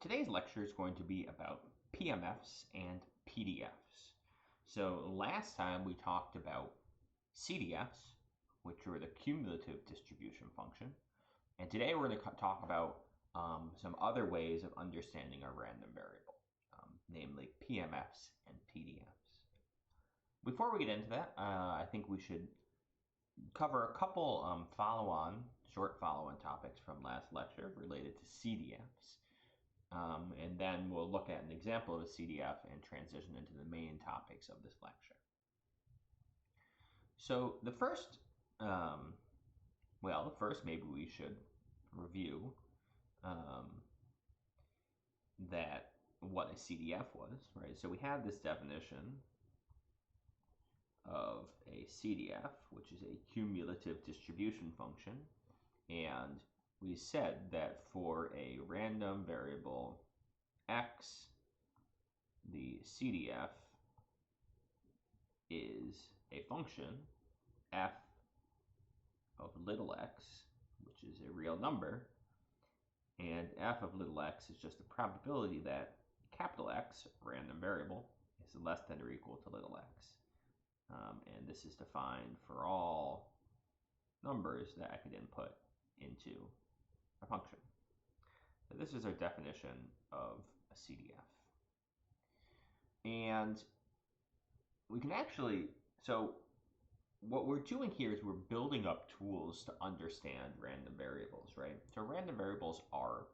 Today's lecture is going to be about PMFs and PDFs. So last time we talked about CDFs, which were the cumulative distribution function, and today we're going to talk about some other ways of understanding a random variable, namely PMFs and PDFs. Before we get into that, I think we should cover a couple short follow-on topics from last lecture related to CDFs. And then we'll look at an example of a CDF and transition into the main topics of this lecture. So the first maybe we should review what a CDF was, right? So we have this definition of a CDF, which is a cumulative distribution function, and we said that for a random variable x, the CDF is a function f of little x, which is a real number, and f of little x is just the probability that capital X, random variable, is less than or equal to little x. And this is defined for all numbers that I could input into a function. So this is our definition of a CDF. And we can so what we're doing here is we're building up tools to understand random variables, right? So random variables are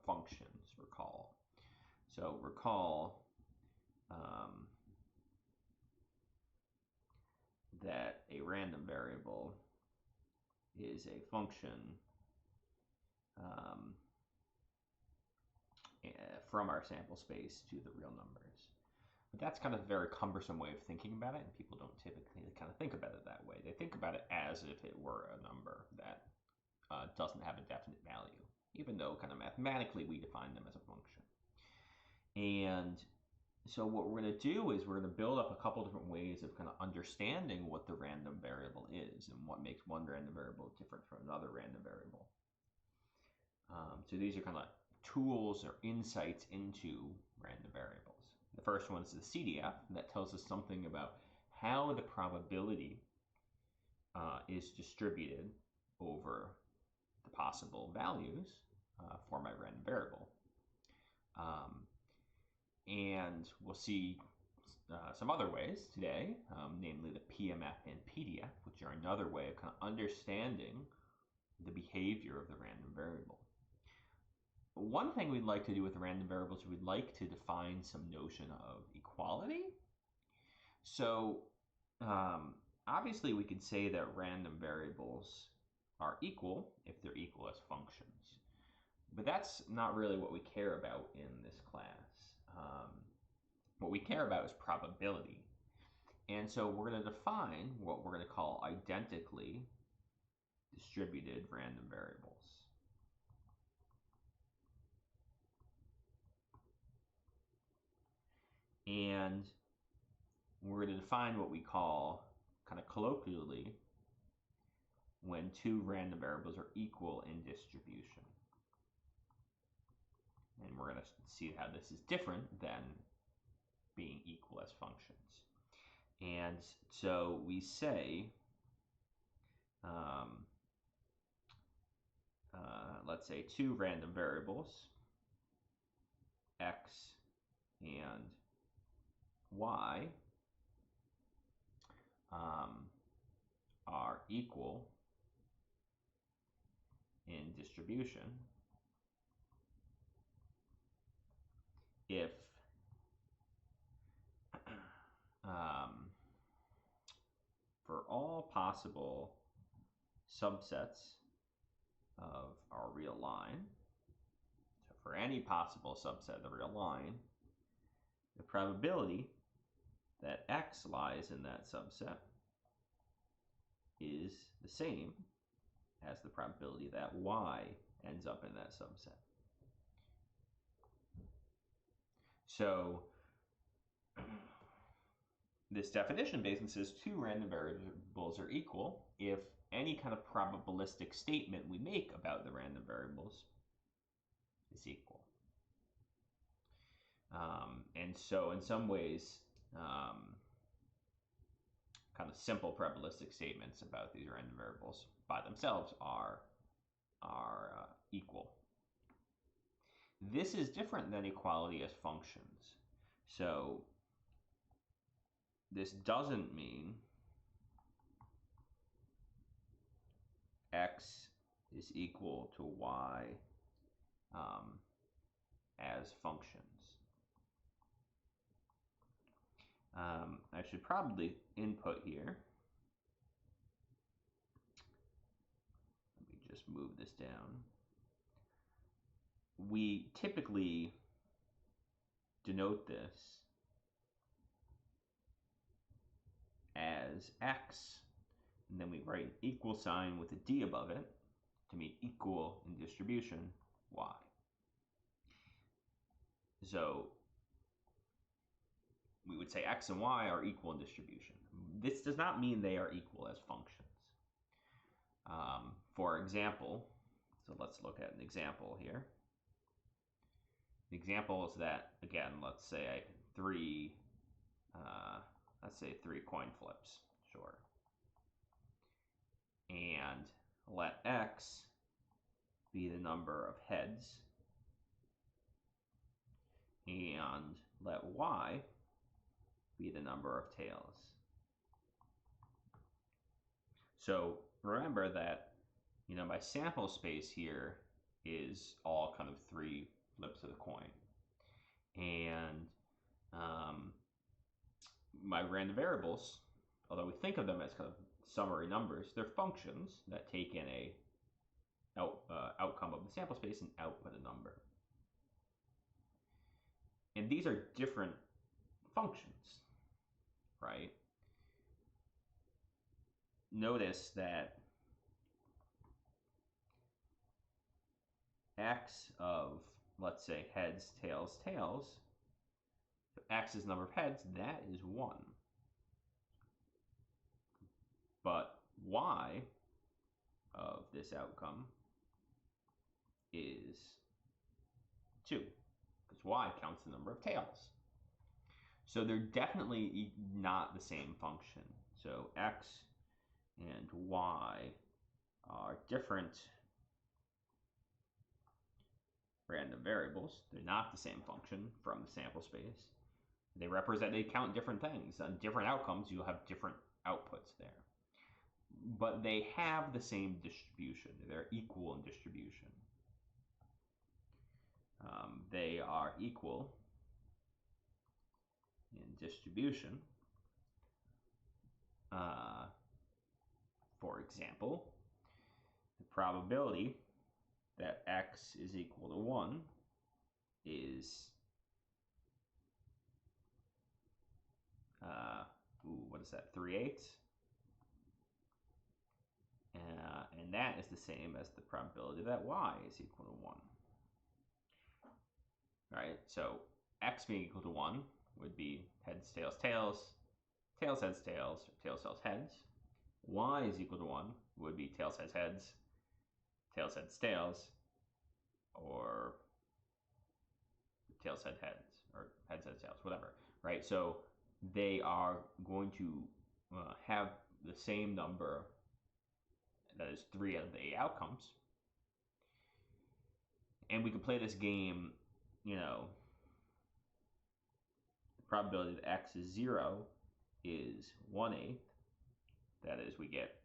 functions, recall. So recall that a random variable is a function from our sample space to the real numbers. But that's kind of a very cumbersome way of thinking about it, and people don't typically kind of think about it that way. They think about it as if it were a number that doesn't have a definite value, even though kind of mathematically we define them as a function. And so what we're going to do is we're going to build up a couple different ways of kind of understanding what the random variable is and what makes one random variable different from another random variable. So these are kind of tools or insights into random variables. The first one is the CDF, that tells us something about how the probability is distributed over the possible values for my random variable. And we'll see some other ways today, namely the PMF and PDF, which are another way of kind of understanding the behavior of the random variable. One thing we'd like to do with the random variables is we'd like to define some notion of equality. So obviously we could say that random variables are equal if they're equal as functions. But that's not really what we care about in this class. What we care about is probability. And so we're going to define what we're going to call identically distributed random variables. And we're going to define what we call, kind of colloquially, when two random variables are equal in distribution. And we're going to see how this is different than being equal as functions. And so we say, let's say two random variables, x and y, are equal in distribution if for all possible subsets of our real line, so for any possible subset of the real line, the probability that x lies in that subset is the same as the probability that y ends up in that subset. So this definition basically says two random variables are equal if any kind of probabilistic statement we make about the random variables is equal. And so in some ways, kind of simple probabilistic statements about these random variables by themselves are equal. This is different than equality as functions. So this doesn't mean x is equal to y as functions. I should probably input here. Let me just move this down. We typically denote this as x, and then we write an equal sign with a d above it to mean equal in distribution y. So we would say x and y are equal in distribution. This does not mean they are equal as functions. For example, so let's look at an example here. The example is that, again, let's say I can three coin flips, sure. And let x be the number of heads, and let y be the number of tails. So remember that, my sample space here is all kind of three flips of the coin. And my random variables, although we think of them as kind of summary numbers, they're functions that take in a outcome of the sample space and output a number. And these are different functions, right? Notice that x of, let's say, heads, tails, tails, so x is the number of heads, that is 1. But y of this outcome is 2, because y counts the number of tails. So they're definitely not the same function. So x and y are different random variables. They're not the same function from the sample space. They count different things. On different outcomes, you'll have different outputs there. But they have the same distribution. They're equal in distribution. They are equal in distribution. For example, the probability that x is equal to 1 is, what is that, 3/8? And that is the same as the probability that y is equal to 1. Right, so x being equal to 1 would be heads, tails, tails, tails, heads, tails, or tails, tails, heads. Y is equal to 1 would be tails, heads, heads, tails, heads, tails, or tails, heads, heads, or heads, heads, tails, whatever, right? So they are going to have the same number, that is 3 out of the 8 outcomes. And we can play this game, the probability that x is 0 is 1/8. That is, we get,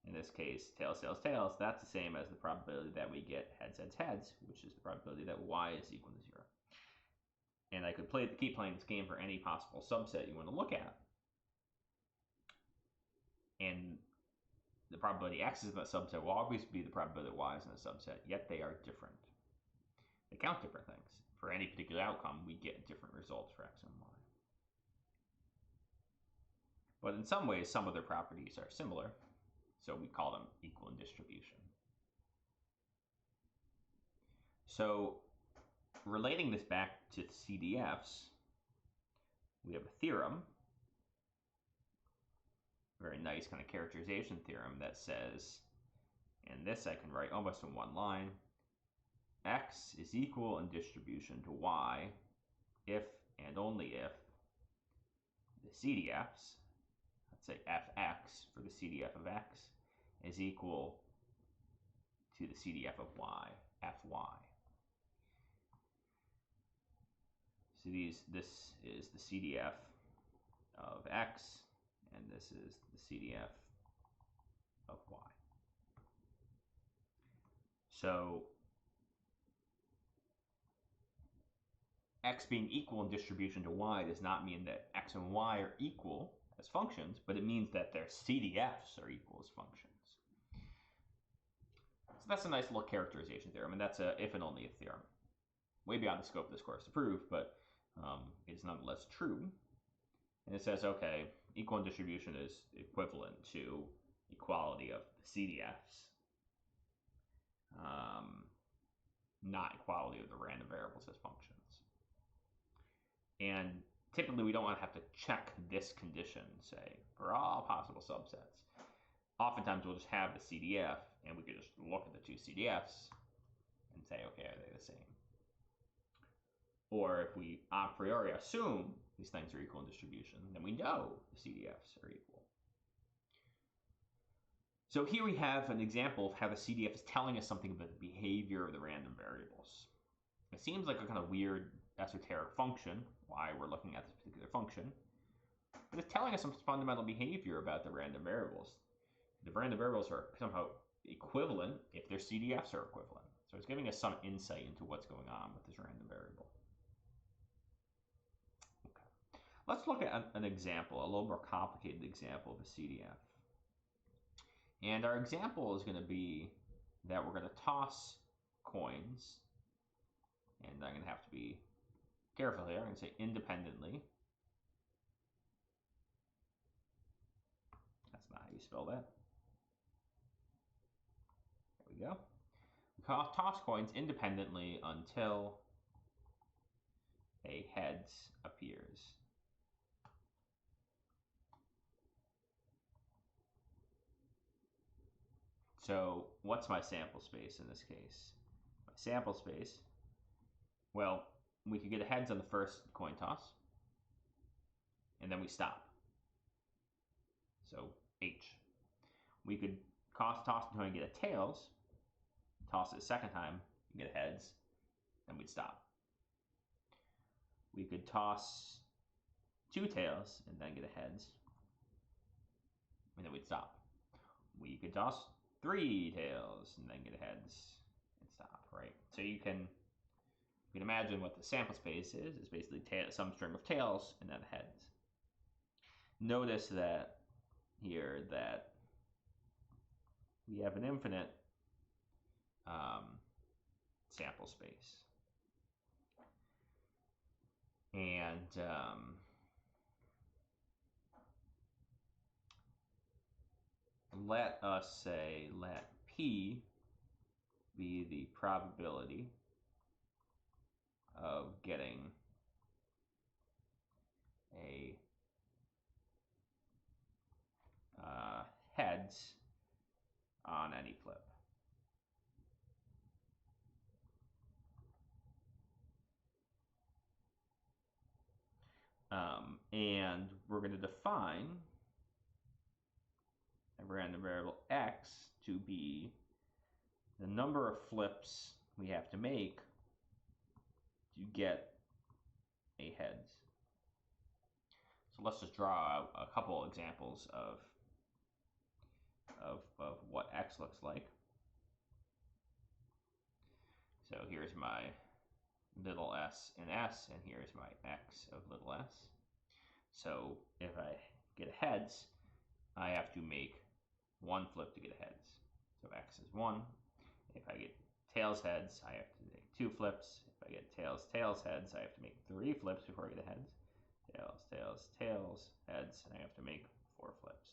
in this case, tails, tails, tails. That's the same as the probability that we get heads, heads, heads, which is the probability that y is equal to 0. And I could keep playing this game for any possible subset you want to look at. And the probability x is in that subset will always be the probability that y is in a subset, yet they are different. They count different things. For any particular outcome, we get different results for x and y. But in some ways, some of their properties are similar, so we call them equal in distribution. So relating this back to CDFs, we have a theorem, a very nice kind of characterization theorem that says, and this I can write almost in one line, x is equal in distribution to y if and only if the CDFs, let's say fx for the CDF of x, is equal to the CDF of y, fy. So this is the CDF of x, and this is the CDF of y. So x being equal in distribution to y does not mean that x and y are equal as functions, but it means that their CDFs are equal as functions. So that's a nice little characterization theorem, and that's a if and only if theorem. Way beyond the scope of this course to prove, but it's nonetheless true. And it says, okay, equal in distribution is equivalent to equality of the CDFs, not equality of the random variables as functions. And typically we don't want to have to check this condition, say, for all possible subsets. Oftentimes we'll just have the CDF, and we could just look at the two CDFs and say, okay, are they the same? Or if we a priori assume these things are equal in distribution, then we know the CDFs are equal. So here we have an example of how the CDF is telling us something about the behavior of the random variables. It seems like a kind of weird esoteric function, why we're looking at this particular function, but it's telling us some fundamental behavior about the random variables. The random variables are somehow equivalent if their CDFs are equivalent. So it's giving us some insight into what's going on with this random variable. Okay. Let's look at an example, a little more complicated example of a CDF. And our example is going to be that we're going to toss coins, and I'm going to have to be careful here. I'm going to say independently. That's not how you spell that. There we go. We toss coins independently until a heads appears. So what's my sample space in this case? My sample space, well, we could get a heads on the first coin toss, and then we stop. So H. We could toss until we get a tails, toss it a second time, and get a heads, then we'd stop. We could toss two tails and then get a heads, and then we'd stop. We could toss three tails and then get a heads and stop, right? So you can imagine what the sample space is basically some string of tails and then heads. Notice that here that we have an infinite sample space. And let us say, let P be the probability of getting a heads on any flip. And we're going to define a random variable x to be the number of flips we have to make to get a heads. So let's just draw out a couple examples of what x looks like. So here's my little s and s, and here's my x of little s. So if I get a heads, I have to make one flip to get a heads. So x is 1. If I get tails heads, I have to make 2 flips. If I get tails heads, I have to make 3 flips before I get a heads. Tails, heads, and I have to make 4 flips.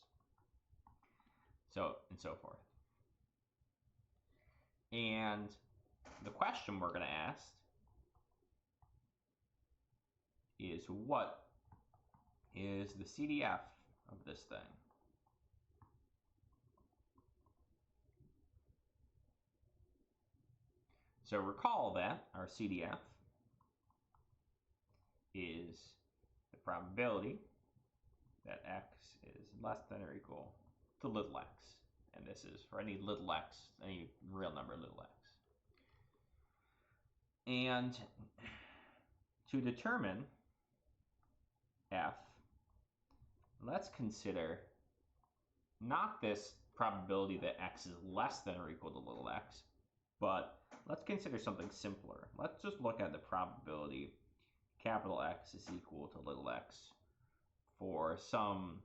So, and so forth. And the question we're going to ask is, what is the CDF of this thing? So recall that our CDF is the probability that x is less than or equal to little x. And this is for any little x, any real number little x. And to determine f, let's consider not this probability that x is less than or equal to little x, but let's consider something simpler. Let's just look at the probability capital X is equal to little x for some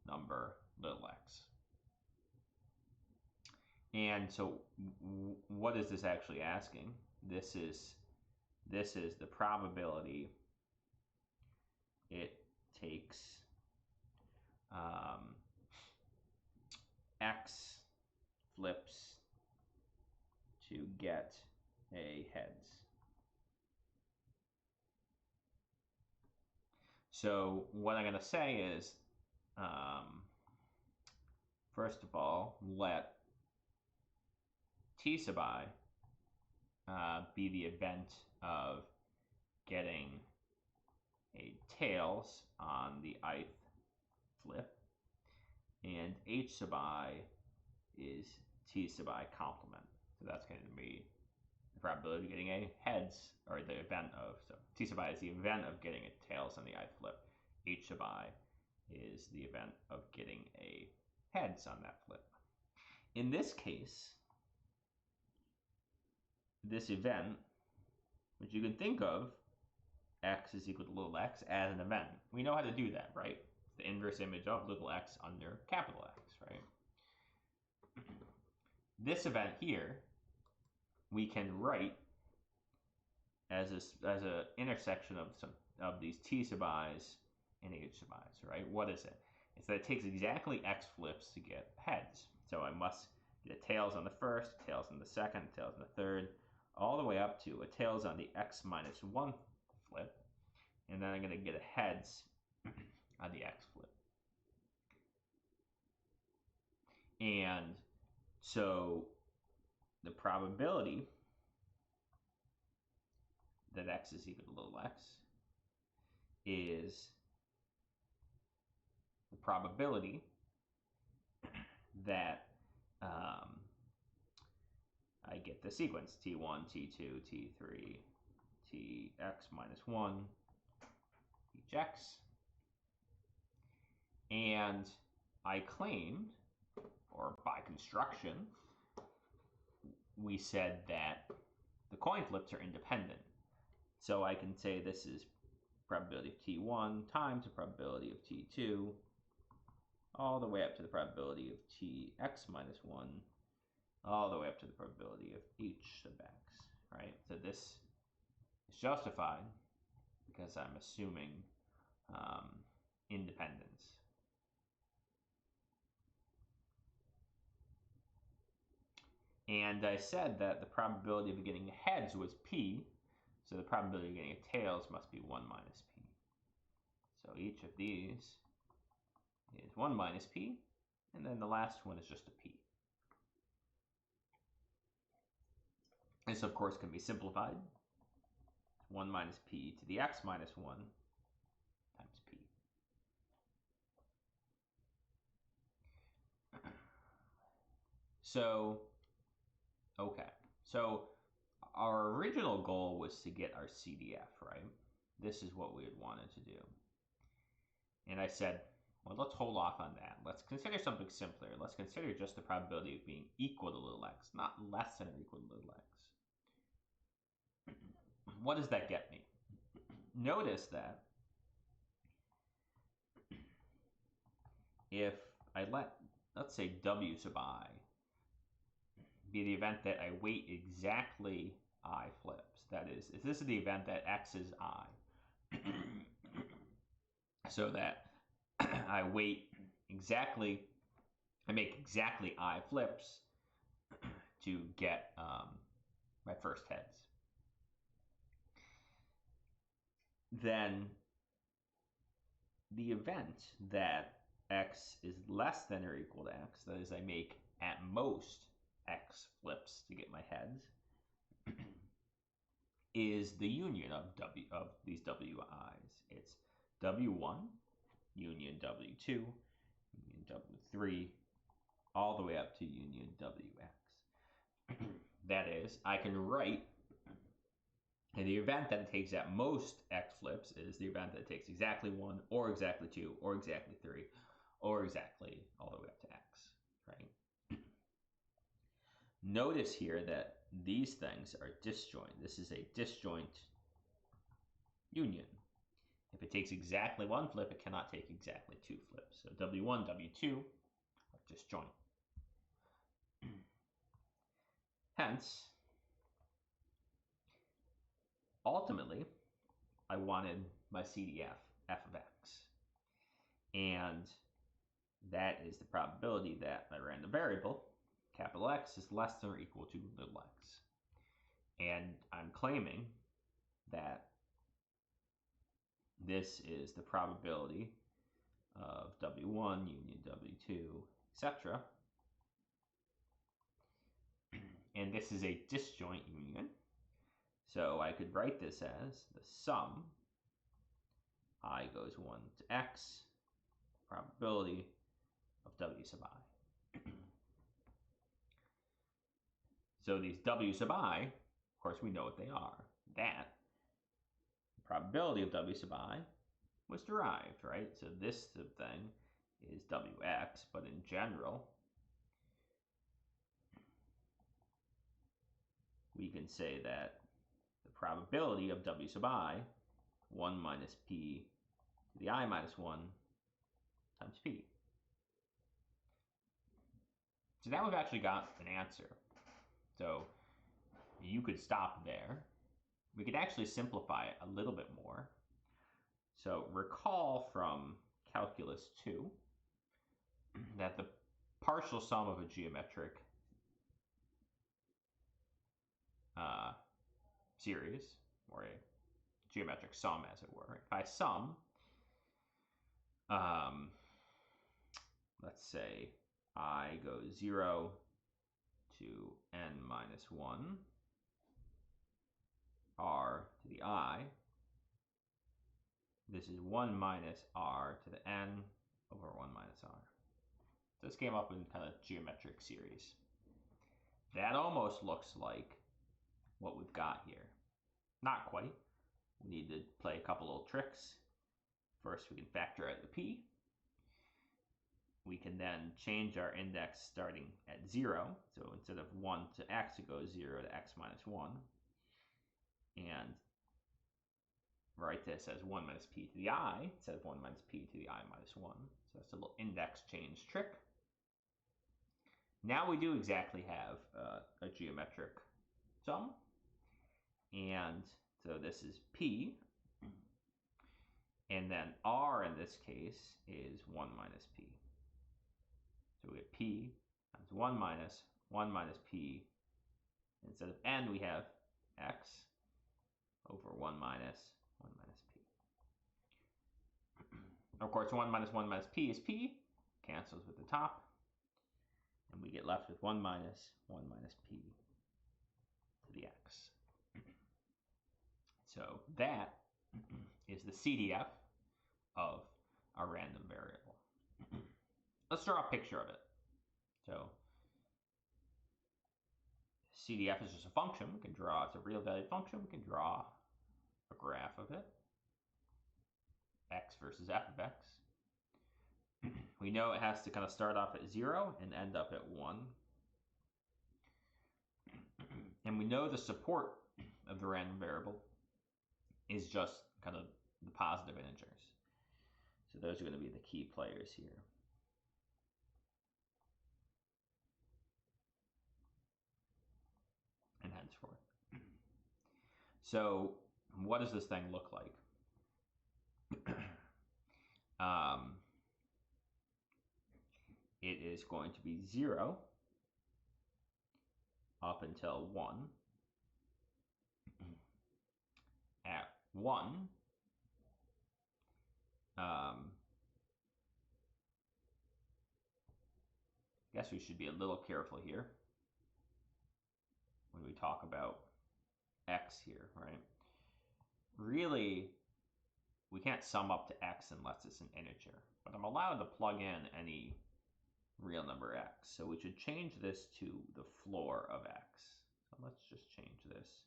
number little x. And so what is this actually asking? This is the probability it takes x flips to get a heads. So what I'm going to say is, first of all, let t sub I be the event of getting a tails on the ith flip, and h sub I is t sub I complement. So that's going to be the probability of getting a heads, or the event of, so t sub I is the event of getting a tails on the ith flip. H sub I is the event of getting a heads on that flip. In this case, this event, which you can think of x is equal to little x as an event. We know how to do that, right? It's the inverse image of little x under capital X, right? This event here, we can write as a intersection of these t sub i's and h sub i's, right? What is it? It's that it takes exactly x flips to get heads. So I must get a tails on the first, tails on the second, tails on the third, all the way up to a tails on the x minus 1 flip, and then I'm going to get a heads on the x flip. And so the probability that x is equal to little x is the probability that I get the sequence t1, t2, t3, tx minus 1, each x. And I claimed, or by construction, we said that the coin flips are independent. So I can say this is probability of t1 times the probability of t2, all the way up to the probability of tx minus 1, all the way up to the probability of h sub x, right? So this is justified because I'm assuming independence. And I said that the probability of getting heads was p, so the probability of getting a tails must be 1 minus p. So each of these is 1 minus p, and then the last one is just a p. This, of course, can be simplified. 1 minus p to the x minus 1 times p. So, okay. So our original goal was to get our CDF, right? This is what we had wanted to do. And I said, well, let's hold off on that. Let's consider something simpler. Let's consider just the probability of being equal to little x, not less than or equal to little x. What does that get me? Notice that if I let's say w sub I be the event that I weight exactly I flips. That is, if this is the event that x is I, so that I weight exactly, I make exactly I flips to get my first heads. Then the event that x is less than or equal to x, that is, I make at most x flips to get my heads, is the union of these wi's. It's w1 union w2 union w3 all the way up to union wx. That is, I can write, and the event that takes at most x flips is the event that takes exactly 1 or exactly 2 or exactly 3 or exactly all the way up to x, right? Notice here that these things are disjoint. This is a disjoint union. If it takes exactly 1 flip, it cannot take exactly 2 flips. So w1, w2 are disjoint. Hence, ultimately, I wanted my CDF, f of x. And that is the probability that my random variable, capital X, is less than or equal to little x. And I'm claiming that this is the probability of W1 union W2, etc. And this is a disjoint union. So I could write this as the sum, I goes 1 to x, probability of W sub I. So these W sub I, of course we know what they are. That probability of W sub I was derived, right? So this thing is Wx, but in general, we can say that the probability of W sub I, 1 minus p to the I minus 1 times p. So now we've actually got an answer. So you could stop there. We could actually simplify it a little bit more. So recall from calculus 2 that the partial sum of a geometric series, or a geometric sum as it were, if I sum, let's say I goes 0 to n minus 1 r to the I, this is 1 minus r to the n over 1 minus r. So this came up in kind of geometric series. That almost looks like what we've got here. Not quite. We need to play a couple little tricks. First, we can factor out the p. We can then change our index starting at 0. So instead of 1 to x, it goes 0 to x minus 1. And write this as 1 minus p to the I instead of 1 minus p to the I minus 1. So that's a little index change trick. Now we do exactly have a geometric sum. And so this is p. And then r in this case is 1 minus p. So we get p times 1 minus p. Instead of n, we have x over 1 minus p. Of course, 1 minus p is p, cancels with the top, and we get left with 1 minus p to the x. So that is the CDF of a random variable. Let's draw a picture of it. So CDF is just a function. We can draw, it's a real valued function. We can draw a graph of it. X versus f of x. We know it has to kind of start off at 0 and end up at 1. And we know the support of the random variable is just kind of the positive integers. So those are going to be the key players here. And henceforth. So what does this thing look like? It is going to be 0 up until 1. At 1, I guess we should be a little careful here when we talk about x here, right? Really, we can't sum up to x unless it's an integer, but I'm allowed to plug in any real number x. So we should change this to the floor of x. So let's just change this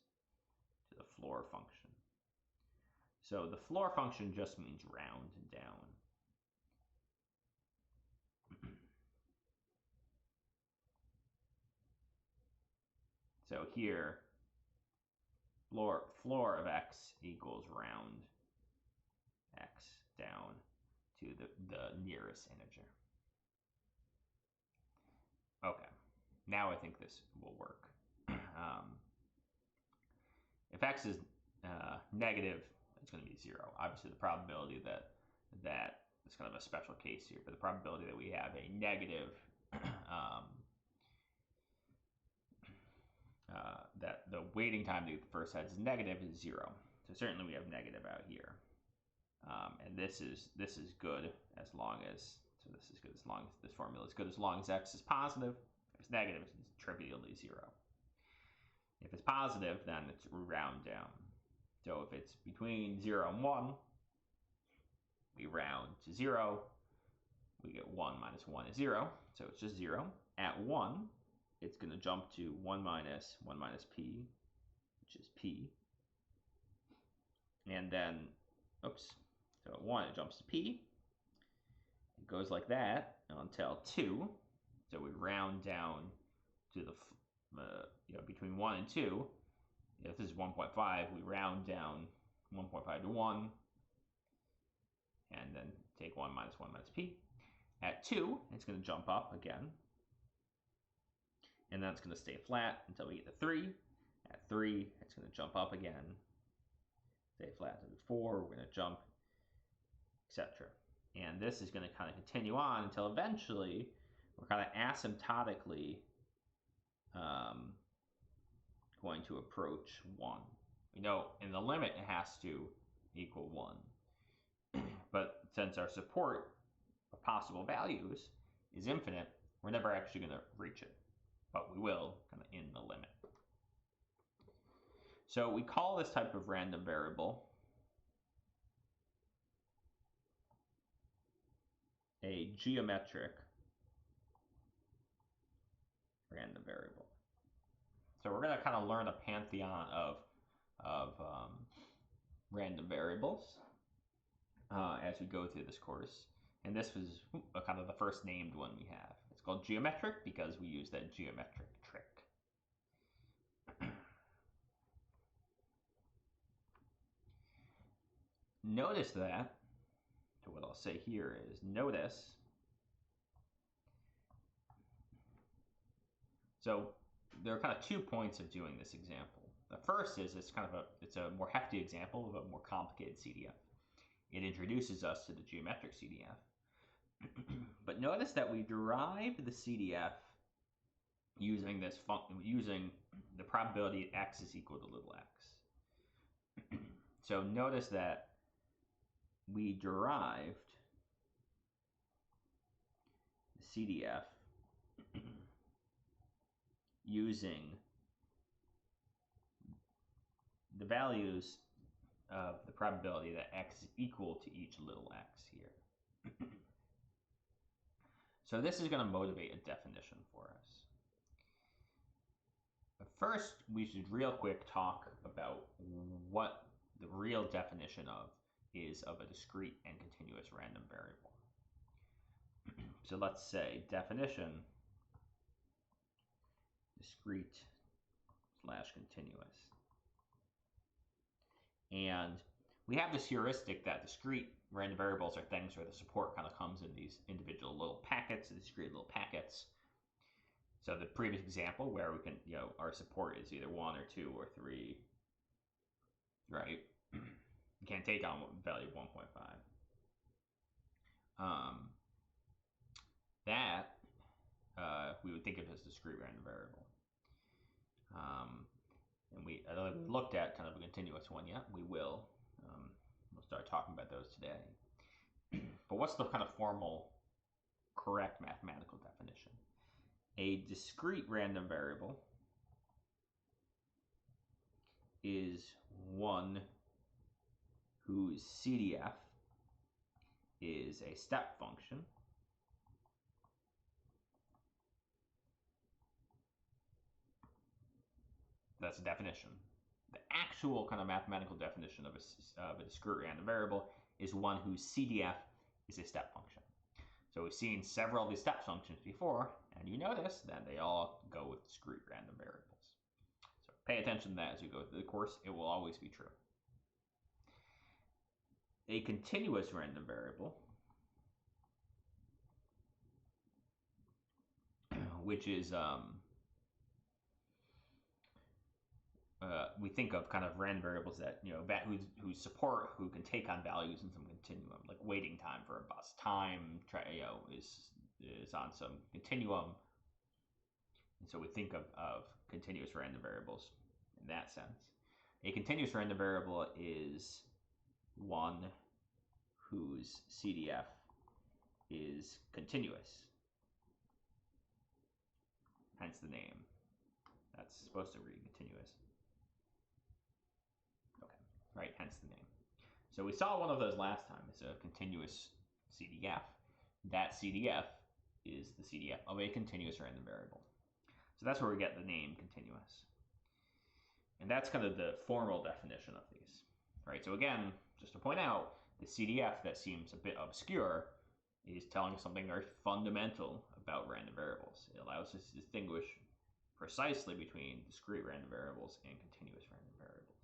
to the floor function. So the floor function just means round down. So here, floor of x equals round x down to the nearest integer. Okay, now I think this will work. If x is negative, it's going to be 0. Obviously, the probability that it's kind of a special case here, but the probability that we have a negative that the waiting time to get the first head is negative is 0. So certainly we have negative out here, and this is good as long as this formula is good as long as x is positive. If it's negative, it's trivially 0. If it's positive, then it's round down. So if it's between 0 and 1, we round to 0. We get 1 minus 1 is 0, so it's just 0. At 1, it's going to jump to 1 minus p, which is p. And then, so at 1 it jumps to p. It goes like that until 2. So we round down to the, between 1 and 2. If this is 1.5, we round down 1.5 to 1. And then take 1 minus p. At 2, it's going to jump up again. And then it's going to stay flat until we get to 3. At 3, it's going to jump up again. Stay flat to 4, we're going to jump, etc. And this is going to kind of continue on until eventually we're kind of asymptotically going to approach 1. We know in the limit it has to equal 1. But since our support of possible values is infinite, we're never actually going to reach it. But we will kind of in the limit. So we call this type of random variable a geometric random variable. So we're going to kind of learn a pantheon of random variables as we go through this course. And this was kind of the first named one we have. It's called geometric because we use that geometric trick. Notice that, so what I'll say here is notice, so there are kind of 2 points of doing this example. The first is it's a more hefty example of a more complicated CDF. It introduces us to the geometric CDF. But notice that we derived the CDF using using the probability x is equal to little x. So notice that we derived the CDF using the values of the probability that x is equal to each little x here. So this is going to motivate a definition for us. But first, we should real quick talk about what the real definition is of a discrete and continuous random variable. So let's say definition discrete / continuous. And we have this heuristic that discrete random variables are things where the support kind of comes in these individual little packets, discrete little packets. So the previous example where we can, our support is either 1 or 2 or 3, right? You can't take on value of 1.5. That we would think of as discrete random variable. And I don't think we've looked at kind of a continuous one yet. We will. We'll start talking about those today. But what's the kind of formal, correct mathematical definition? A discrete random variable is one whose CDF is a step function. That's a definition. The actual kind of mathematical definition of a discrete random variable is one whose CDF is a step function. So we've seen several of these step functions before, and you notice that they all go with discrete random variables. So pay attention to that as you go through the course. It will always be true. A continuous random variable, which is we think of kind of random variables that who support, who can take on values in some continuum, like waiting time for a bus. Time is on some continuum, and so we think of continuous random variables in that sense. A continuous random variable is one whose CDF is continuous, hence the name. That's supposed to read continuous. Okay, right, hence the name. So we saw one of those last time. It's a continuous CDF. That CDF is the CDF of a continuous random variable. So that's where we get the name continuous. And that's kind of the formal definition of these, right? So again, just to point out, the CDF that seems a bit obscure is telling us something very fundamental about random variables. It allows us to distinguish precisely between discrete random variables and continuous random variables.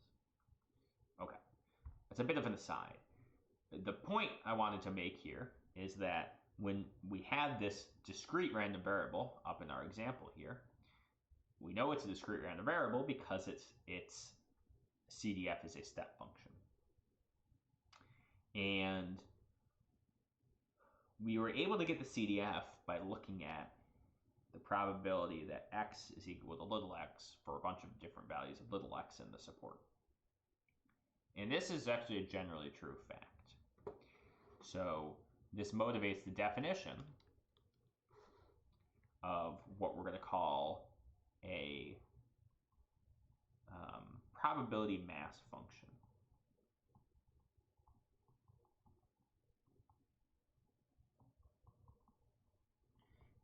Okay, that's a bit of an aside. The point I wanted to make here is that when we had this discrete random variable up in our example here, we know it's a discrete random variable because its CDF is a step function. And we were able to get the CDF by looking at the probability that x is equal to little x for a bunch of different values of little x in the support. And this is actually a generally true fact. So this motivates the definition of what we're going to call a probability mass function.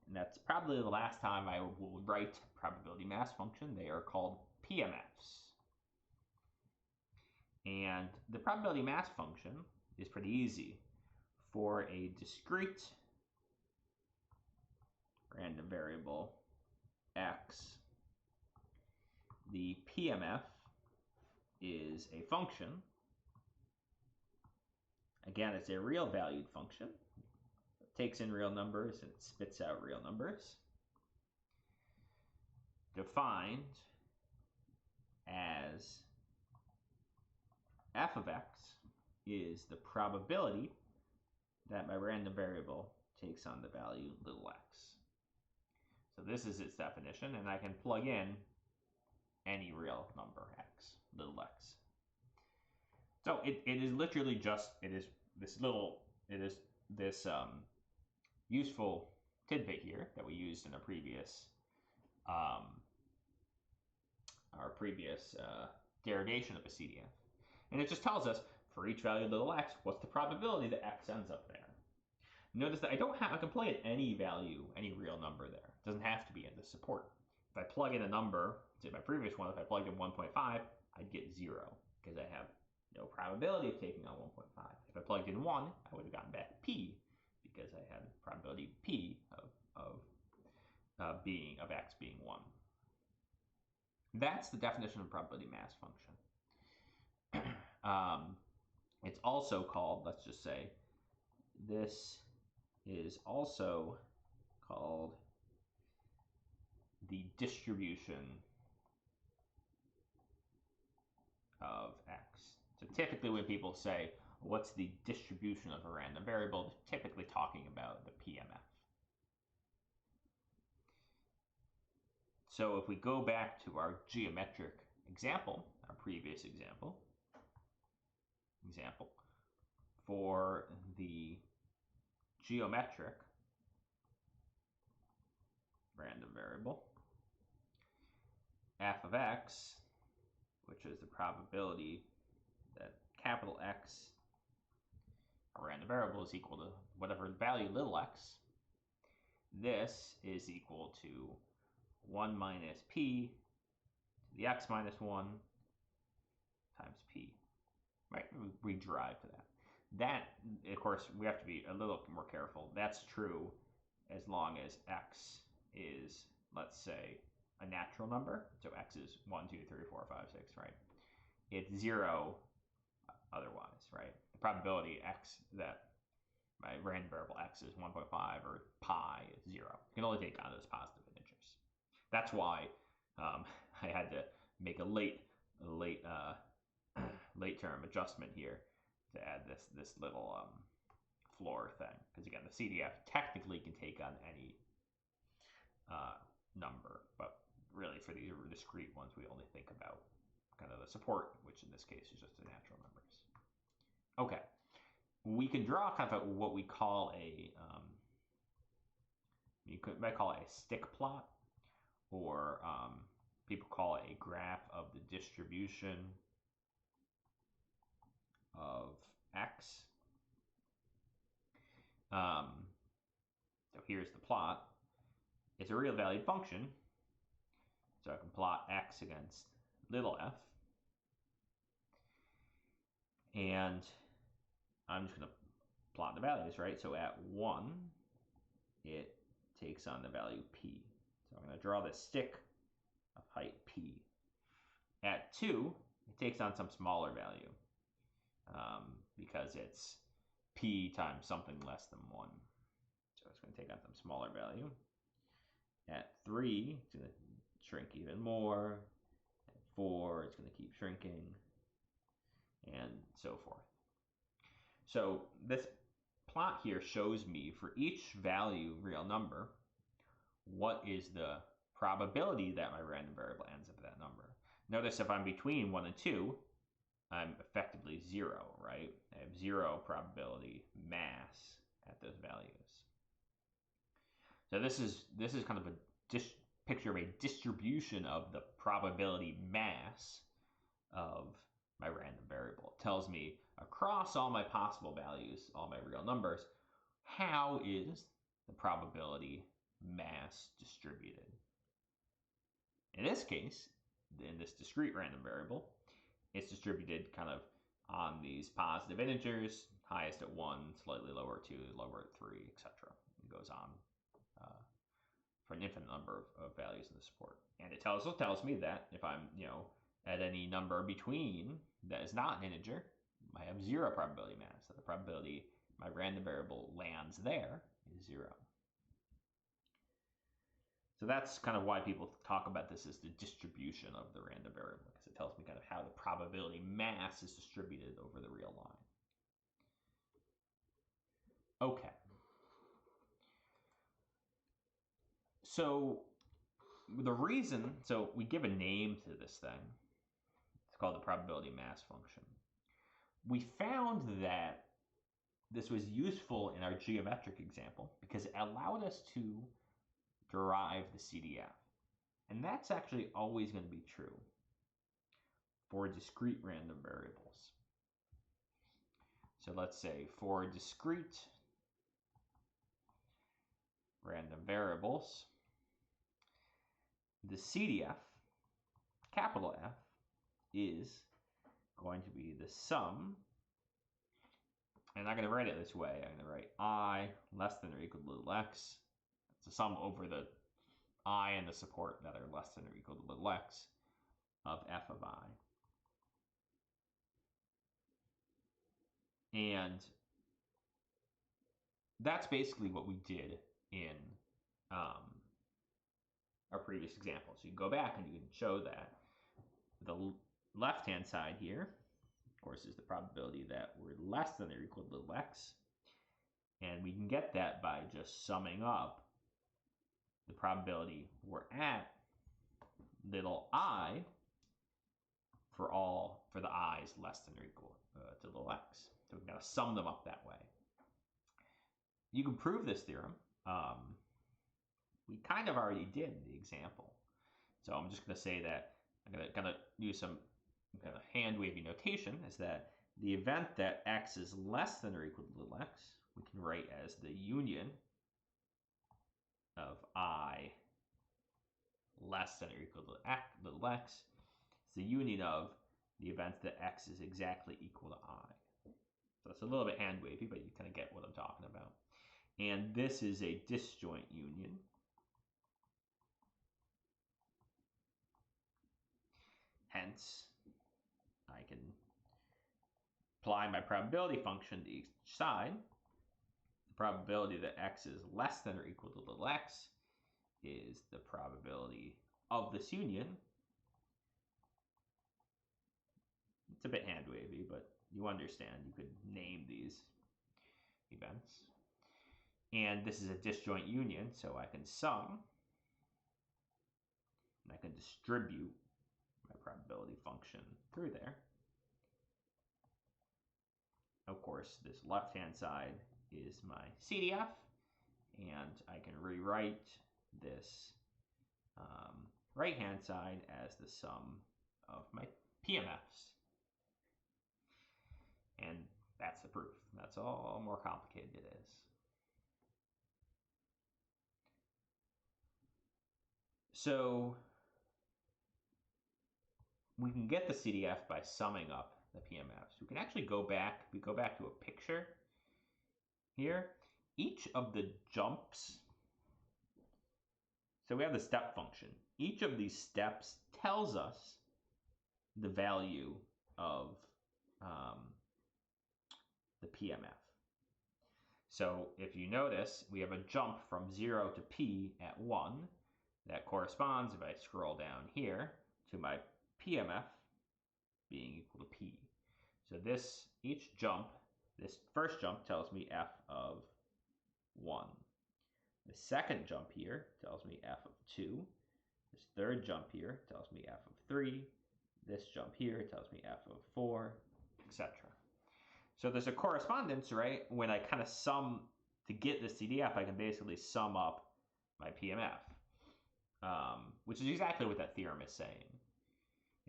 And that's probably the last time I will write probability mass function. They are called PMFs. And the probability mass function is pretty easy. For a discrete random variable x, the PMF is a function. Again, it's a real valued function. It takes in real numbers and it spits out real numbers. Defined as f of x is the probability that my random variable takes on the value little x. So this is its definition, and I can plug in any real number x, little x. So it is literally just, it is this useful tidbit here that we used in a previous derivation of a CDF. And it just tells us for each value of little x, what's the probability that x ends up there. Notice that I can plug in any value, any real number there. It doesn't have to be in the support. If I plug in a number, say my previous one, if I plugged in 1.5, I'd get 0 because I have no probability of taking on 1.5. If I plugged in 1, I would have gotten back p because I had probability p of x being 1. That's the definition of probability mass function. It's also called, let's just say, this is also called the distribution of x. So typically when people say, what's the distribution of a random variable, they're typically talking about the PMF. So if we go back to our geometric example, our previous example, for the geometric random variable, f of x which is the probability that capital X, a random variable, is equal to whatever value little x, this is equal to 1 minus p to the x minus 1 times p. Right? We derive to that. That, of course, we have to be a little more careful. That's true as long as x is, let's say, a natural number. So x is 1, 2, 3, 4, 5, 6, right? It's 0 otherwise, right? The probability x that my random variable x is 1.5 or pi is 0. You can only take on those positive integers. That's why I had to make a late term adjustment here to add this little floor thing, because again, the CDF technically can take on any number, but really for these discrete ones, we only think about kind of the support, which in this case is just the natural numbers. Okay, we can draw kind of what we call a might call it a stick plot, or people call it a graph of the distribution of x. So here's the plot. It's a real valued function, so I can plot x against little f, and I'm just going to plot the values, right? So at 1, it takes on the value p. So I'm going to draw the stick of height p. At 2, it takes on some smaller value, because it's p times something less than 1. So it's going to take on some smaller value. At 3, it's going to shrink even more. At 4, it's going to keep shrinking, and so forth. So this plot here shows me for each value real number, what is the probability that my random variable ends up at that number. Notice if I'm between 1 and 2, I'm effectively 0, right? I have 0 probability mass at those values. So this is kind of a picture of a distribution of the probability mass of my random variable. It tells me across all my possible values, all my real numbers, how is the probability mass distributed. In this case, in this discrete random variable, it's distributed kind of on these positive integers, highest at 1, slightly lower at 2, lower at 3, etc. It goes on for an infinite number of values in the support. And it also tells me that if I'm, at any number between that is not an integer, I have 0 probability mass. So the probability my random variable lands there is 0. So that's kind of why people talk about this as the distribution of the random variable, because it tells me kind of how the probability mass is distributed over the real line. Okay. So so we give a name to this thing. It's called the probability mass function. We found that this was useful in our geometric example because it allowed us to derive the CDF. And that's actually always going to be true for discrete random variables. So let's say for discrete random variables, the CDF, capital F, is going to be the sum, and I'm going to write it this way. I'm going to write I less than or equal to little x. It's a sum over the I and the support that are less than or equal to little x of f of I. And that's basically what we did in our previous example. So you can go back and you can show that the left-hand side here, of course, is the probability that we're less than or equal to little x. And we can get that by just summing up the probability we're at little I for the i's less than or equal to little x. So we've got to sum them up that way. You can prove this theorem. We kind of already did in the example. So I'm just going to say that I'm going to use some kind of hand-wavy notation is that the event that x is less than or equal to little x, we can write as the union of I less than or equal to little x. It's the union of the event that x is exactly equal to I. So it's a little bit hand-wavy, but you kind of get what I'm talking about. And this is a disjoint union. Hence, I can apply my probability function to each side. The probability that x is less than or equal to little x is the probability of this union. It's a bit hand-wavy, but you understand. You could name these events. And this is a disjoint union, so I can sum, and I can distribute my probability function through there. Of course, this left-hand side is my CDF, and I can rewrite this right-hand side as the sum of my PMFs. And that's the proof. That's all more complicated it is. So we can get the CDF by summing up the PMFs. We can actually go back to a picture here. Each of the jumps, so we have the step function. Each of these steps tells us the value of the PMF. So if you notice, we have a jump from 0 to P at 1. That corresponds, if I scroll down here, to my PMF being equal to P. So each jump, this first jump tells me F of 1. The second jump here tells me F of 2. This third jump here tells me F of 3. This jump here tells me F of 4, etc. So there's a correspondence, right? When I kind of sum to get the CDF, I can basically sum up my PMF, which is exactly what that theorem is saying.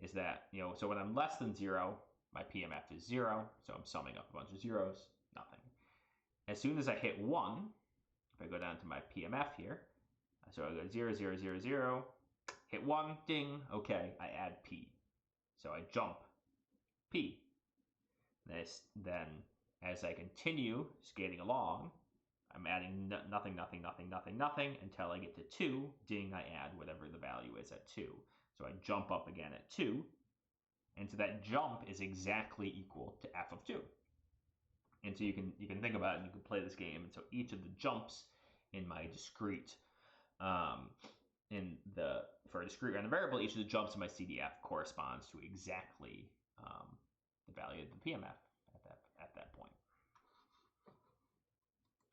Is that, so when I'm less than 0, my PMF is 0, so I'm summing up a bunch of zeros, nothing. As soon as I hit 1, if I go down to my PMF here, so I go 0, 0, 0, 0, hit 1, ding, okay, I add P. So I jump P. Then, as I continue skating along, I'm adding nothing, nothing, nothing, nothing, nothing, until I get to 2, ding, I add whatever the value is at 2. So I jump up again at 2, and so that jump is exactly equal to F of 2. And so you can think about it, and you can play this game, and so each of the jumps in my discrete, for a discrete random variable, each of the jumps in my CDF corresponds to exactly the value of the PMF at that point.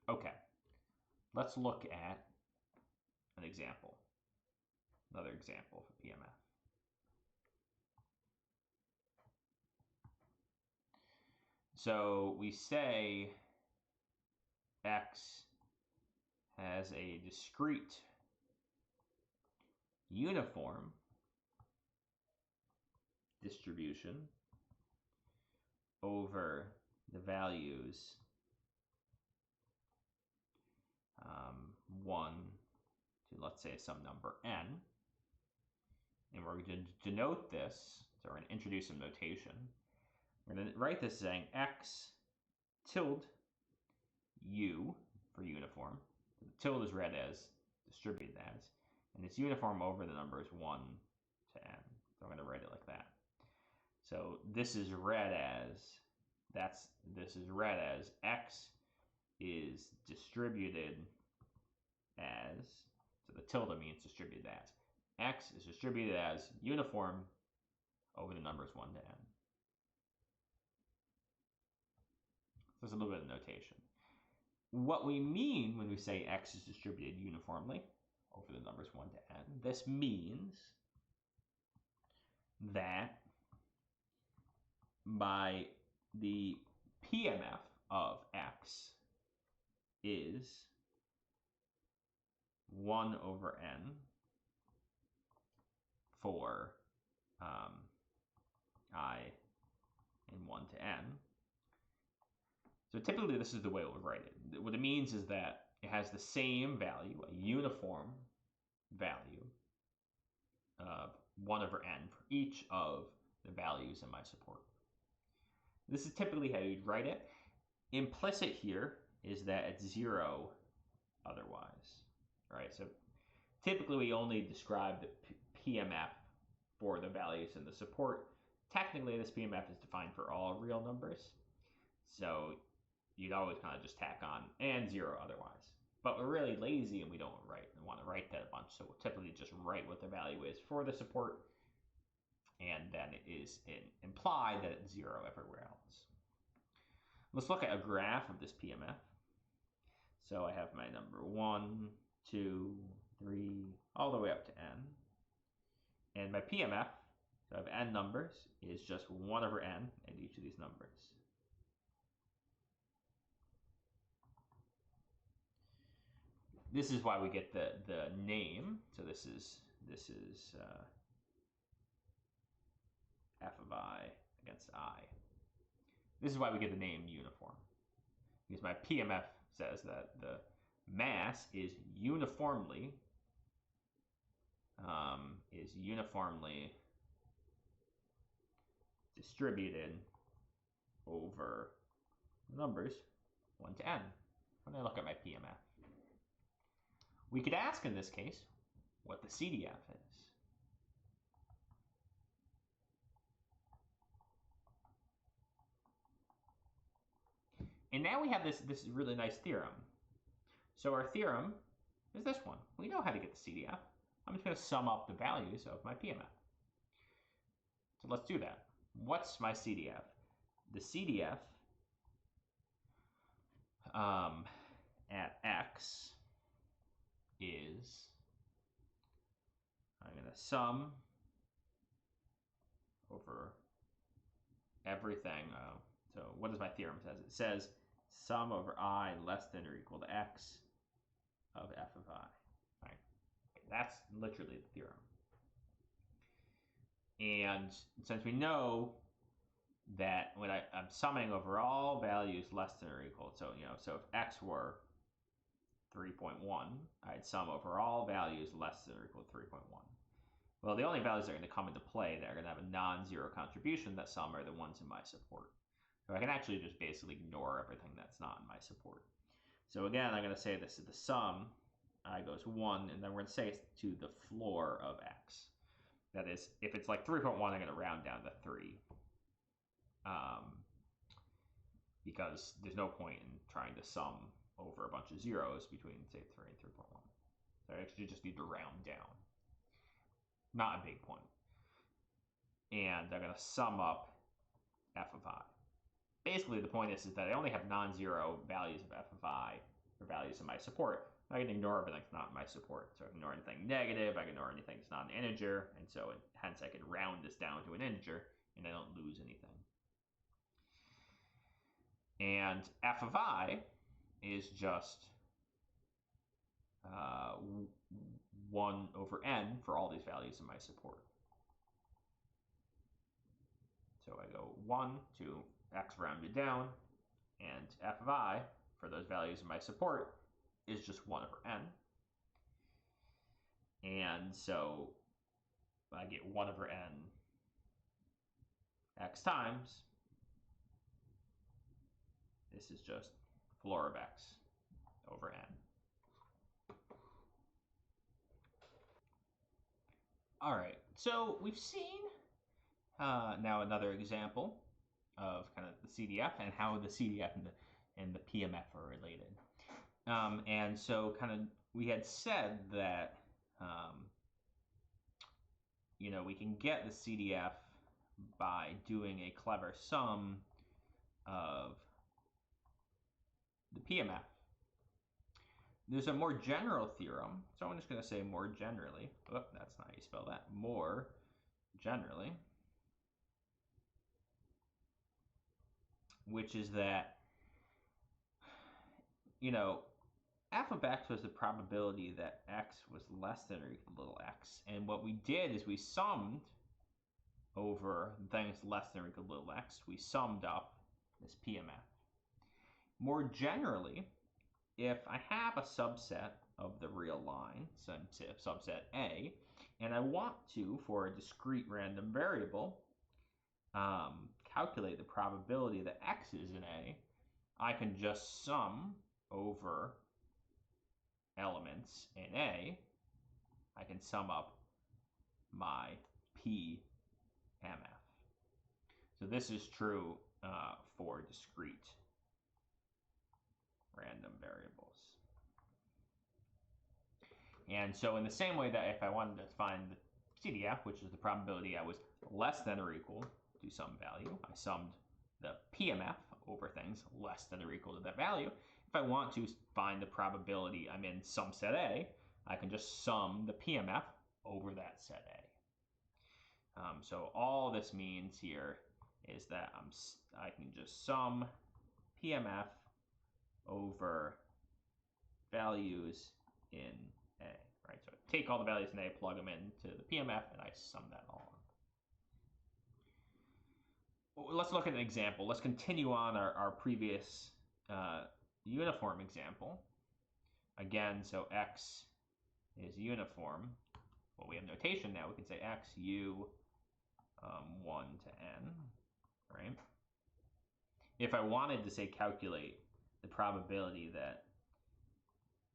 Okay, let's look at an example, another example for PMF. So we say X has a discrete uniform distribution over the values 1 to, let's say, some number n. And we're going to denote this, so we're going to introduce some notation. We're going to write this saying x tilde u for uniform. So the tilde is read as distributed as, and it's uniform over the numbers 1 to n. So I'm going to write it like that. So this is read as x is distributed as, so the tilde means distributed as. X is distributed as uniform over the numbers 1 to n. So there's a little bit of notation. What we mean when we say x is distributed uniformly over the numbers 1 to n, this means that by the PMF of x is 1 over n for I 1 to n. So typically this is the way it would write it. What it means is that it has the same value, a uniform value of 1 over n for each of the values in my support. This is typically how you'd write it. Implicit here is that it's 0 otherwise, right? So typically we only describe the PMF for the values in the support. Technically this PMF is defined for all real numbers, so you'd always kind of just tack on and 0 otherwise. But we're really lazy and we don't want to write that a bunch, so we'll typically just write what the value is for the support, and then it is implied that it's 0 everywhere else. Let's look at a graph of this PMF. So I have my number 1, 2, 3, all the way up to n. And my PMF, so I have n numbers, is just 1 over n at each of these numbers. This is why we get the name. So this is f of I against I. This is why we get the name uniform, because my PMF says that the mass is uniformly distributed over numbers 1 to n. When I look at my PMF, we could ask in this case what the CDF is. And now we have this really nice theorem. So our theorem is this one. We know how to get the CDF. I'm just going to sum up the values of my PMF. So let's do that. What's my CDF? The CDF at x is, I'm going to sum over everything. So what does my theorem say? It says sum over I less than or equal to x of f of I. Right? That's literally the theorem. And since we know that when I'm summing over all values less than or equal, so if x were 3.1, I'd sum over all values less than or equal to 3.1. Well, the only values that are going to come into play that are going to have a non-zero contribution that sum are the ones in my support. So I can actually just basically ignore everything that's not in my support. So again, I'm going to say this is the sum. I goes 1, and then we're going to say it's to the floor of x. That is, if it's like 3.1, I'm going to round down to 3. Because there's no point in trying to sum over a bunch of zeros between, say, 3 and 3.1. So I actually just need to round down. Not a big point. And I'm going to sum up f of I. Basically, the point is that I only have non-zero values of f of I, or values in my support. I can ignore everything that's not in my support. So I can ignore anything negative, I can ignore anything that's not an integer, and so hence I can round this down to an integer, and I don't lose anything. And f of I is just 1 over n for all these values in my support. So I go 1 to x rounded down, and f of I for those values in my support is just 1 over n. And so I get 1 over n x times. This is just floor of x over n. All right, so we've seen now another example of kind of the CDF and how the CDF and the PMF are related. And so kind of we had said that we can get the CDF by doing a clever sum of the PMF. There's a more general theorem, so I'm just going to say more generally. Oh, that's not how you spell that. More generally, which is that, f of x was the probability that x was less than or equal to little x. And what we did is we summed over things less than or equal to little x, we summed up this PMF. More generally, if I have a subset of the real line, subset A, and I want to, for a discrete random variable, calculate the probability that x is in A, I can just sum over elements in A. I can sum up my PMF. So this is true for discrete random variables. And so in the same way that if I wanted to find the CDF, which is the probability I was less than or equal to some value, I summed the PMF over things less than or equal to that value. If I want to find the probability I'm in some set A, I can just sum the PMF over that set A. So all this means here is that I can just sum PMF over values in A, right? So I take all the values in A, plug them into the PMF, and I sum that all up. Let's look at an example. Let's continue on our previous uniform example. Again, so x is uniform. Well, we have notation now. We can say x u 1 to n, right? If I wanted to say calculate the probability that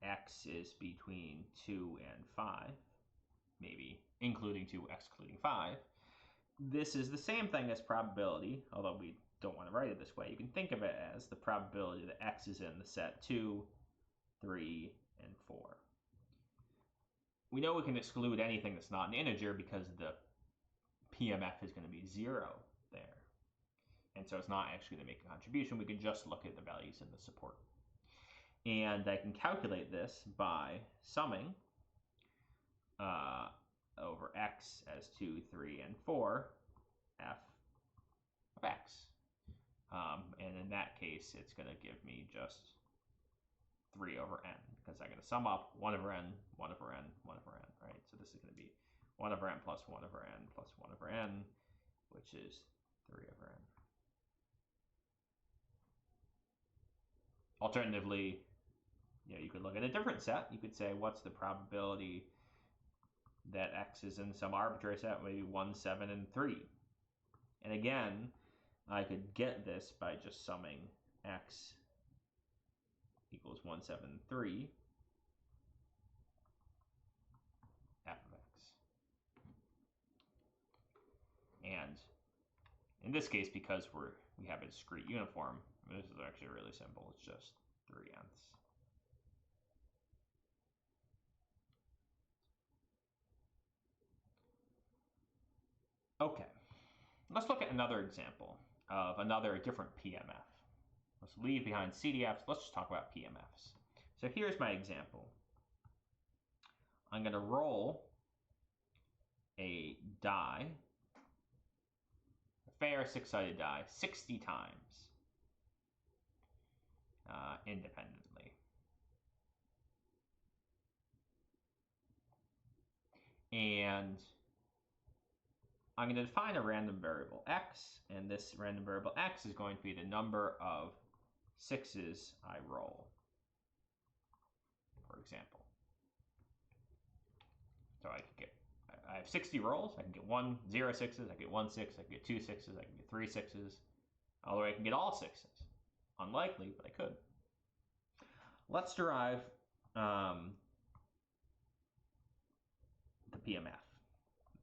x is between 2 and 5, maybe including 2, excluding 5, this is the same thing as probability, although we don't want to write it this way. You can think of it as the probability that x is in the set 2, 3, and 4. We know we can exclude anything that's not an integer because the PMF is going to be 0 there. And so it's not actually going to make a contribution. We can just look at the values in the support. And I can calculate this by summing over x as 2, 3, and 4, f of x. And in that case, it's going to give me just 3 over n, because I'm going to sum up 1 over n, 1 over n, 1 over n, right? So this is going to be 1 over n plus 1 over n plus 1 over n, which is 3 over n. Alternatively, you could look at a different set. You could say, what's the probability that x is in some arbitrary set, maybe 1, 7, and 3? And again, I could get this by just summing x equals 1, 7, 3, f of x. And in this case, because we have a discrete uniform, this is actually really simple. It's just 3nths. Okay, let's look at another example of another different PMF. Let's leave behind CDFs. Let's just talk about PMFs. So here's my example. I'm going to roll a die, a fair 6-sided die, 60 times independently. And I'm going to define a random variable x, and this random variable x is going to be the number of 6s I roll, for example. So I have 60 rolls. I can get 0 6s, I can get 1 6, I can get 2 6s, I can get 3 6s, although I can get all 6s. Unlikely, but I could. Let's derive the PMF,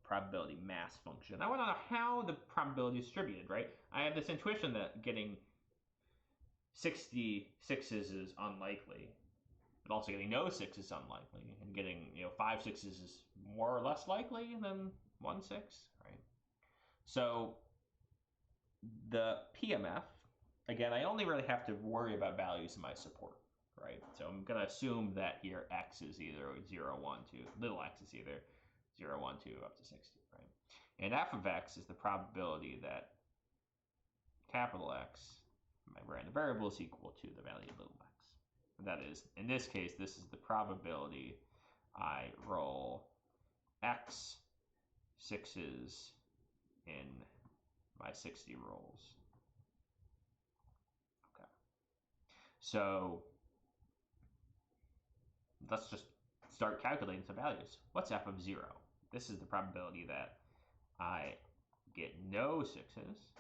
probability mass function. I want to know how the probability is distributed, right? I have this intuition that getting 60 6s is unlikely, but also getting no 6 is unlikely, and getting 5 6s is more or less likely than 1 6, right? So the PMF, again, I only really have to worry about values in my support, right? So I'm going to assume that here x is either 0, 1, 2, little x is either 0, 1, 2, up to 60, right? And f of x is the probability that capital X, my random variable, is equal to the value of little x. And that is, in this case, this is the probability I roll x 6s in my 60 rolls. Okay. So let's just start calculating some values. What's f of 0? This is the probability that I get no 6s.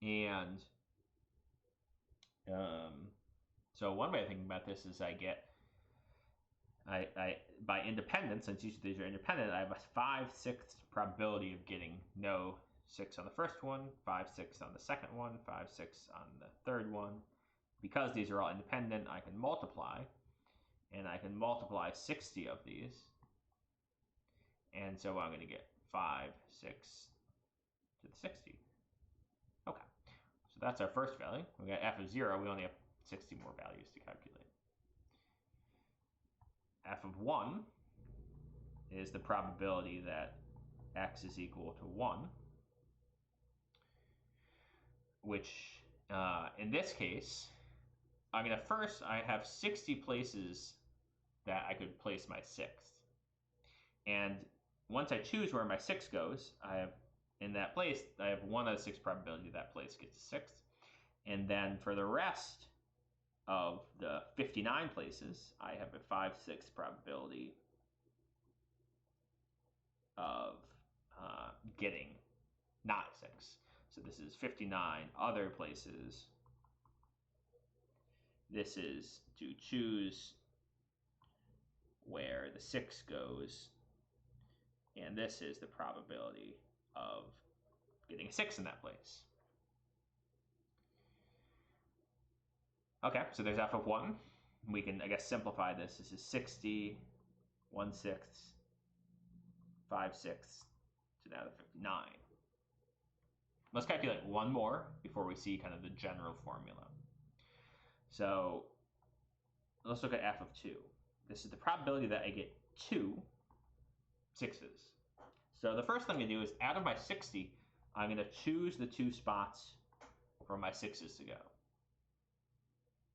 And so one way of thinking about this is I by independence, since each of these are independent, I have a 5/6 probability of getting no 6 on the first one, 5/6 on the second one, 5/6 on the third one. Because these are all independent, I can multiply, and I can multiply 60 of these. And so I'm going to get 5/6 to the 60. Okay, so that's our first value. We got f of 0, we only have 60 more values to calculate. F of 1 is the probability that x is equal to 1, which in this case, I have 60 places that I could place my 6th. And once I choose where my 6 goes, in that place, I have 1 out of 6 probability that place gets a 6th. And then for the rest of the 59 places, I have a 5/6 probability of getting not 6. So this is 59 other places. This is to choose where the 6 goes. And this is the probability of getting a 6 in that place. Okay, so there's f of 1. We can, I guess, simplify this. This is 60, 1/6, 5/6 to now the 59. Let's calculate one more before we see kind of the general formula. So let's look at f of 2. This is the probability that I get 2 6s. So the first thing to do is out of my 60, I'm going to choose the 2 spots for my 6s to go.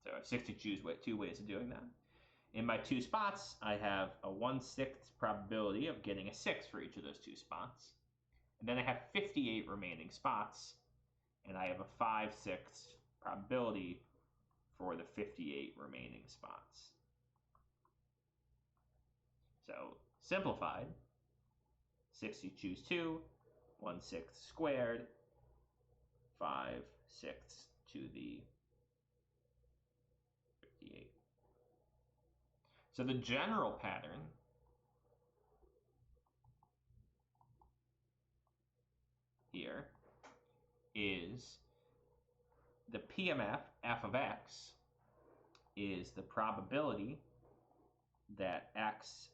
So I have 60 choose 2 ways of doing that. In my 2 spots, I have a 1/6 probability of getting a 6 for each of those 2 spots. And then I have 58 remaining spots, and I have a 5/6 probability for the 58 remaining spots. So simplified, 60 choose 2, 1/6 squared, 5/6 to the 58. So the general pattern here is the PMF f of x is the probability that x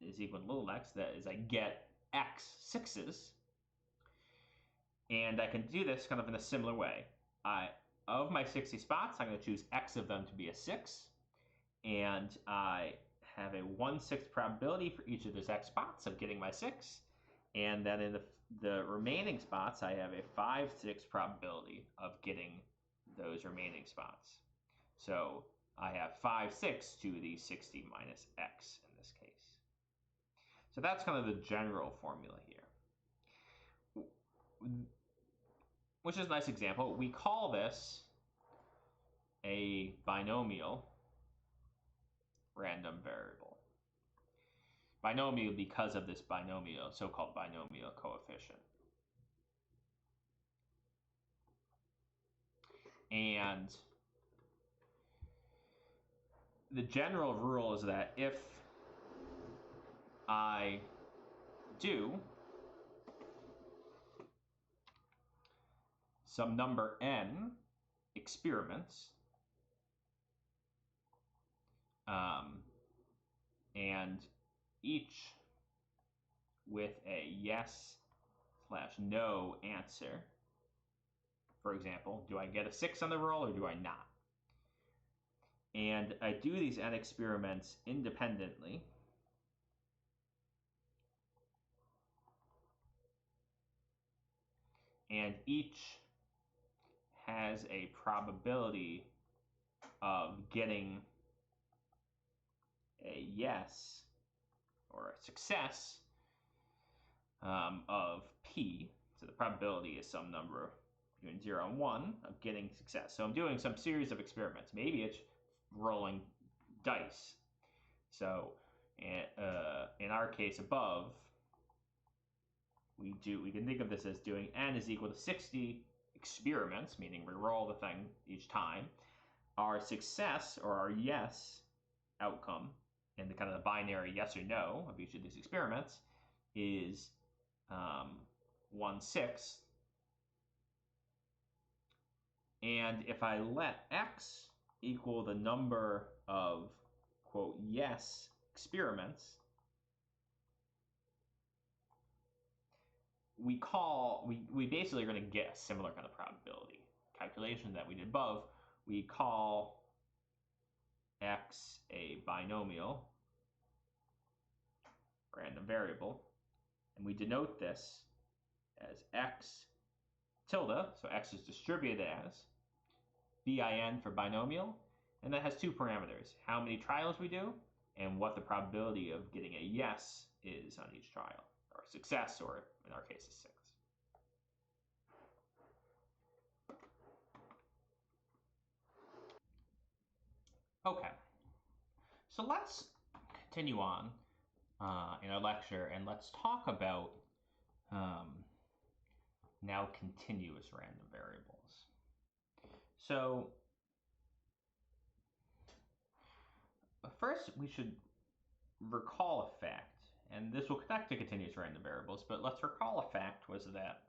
is equal to little x, that is I get x 6s, and I can do this kind of in a similar way. Of my 60 spots, I'm going to choose x of them to be a 6, and I have a 1/6 probability for each of those x spots of getting my 6, and then in the remaining spots, I have a 5/6 probability of getting those remaining spots. So I have 5/6 to the 60 minus x in this case. So that's kind of the general formula here, which is a nice example. We call this a binomial random variable. Binomial because of this binomial, so-called binomial coefficient. And the general rule is that if I do some number n experiments, and each with a yes/no answer. For example, do I get a 6 on the roll or do I not? And I do these n experiments independently. And each has a probability of getting a yes or a success of p. So the probability is some number between 0 and 1 of getting success. So I'm doing some series of experiments. Maybe it's rolling dice. So in our case above, we can think of this as doing n is equal to 60 experiments, meaning we roll the thing each time. Our success, or our yes outcome, in the kind of the binary yes or no of each of these experiments, is 1/6. And if I let x equal the number of, quote, yes experiments, we basically are going to get a similar kind of probability calculation that we did above. We call x a binomial, random variable, and we denote this as x tilde, so x is distributed as, bin for binomial, and that has two parameters: how many trials we do and what the probability of getting a yes is on each trial, or success, or in our case is 6. Okay, so let's continue on in our lecture, and let's talk about now continuous random variables. So first we should recall a fact, and this will connect to continuous random variables, but let's recall a fact was that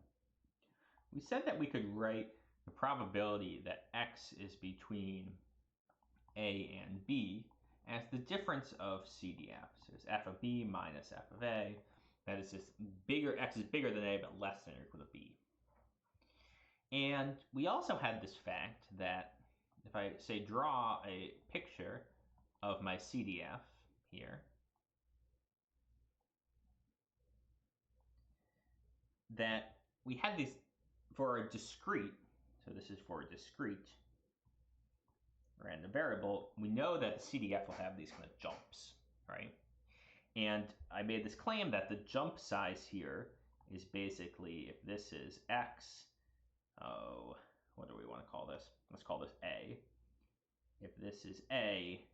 we said that we could write the probability that x is between a and b as the difference of CDF. So it's f of b minus f of a. That is just bigger, x is bigger than a, but less than or equal to b. And we also had this fact that if I say draw a picture of my CDF here, that we had these for a discrete, so this is for a discrete random variable, we know that the CDF will have these kind of jumps, right? And I made this claim that the jump size here is basically, if this is x, what do we want to call this? Let's call this a. If this is a,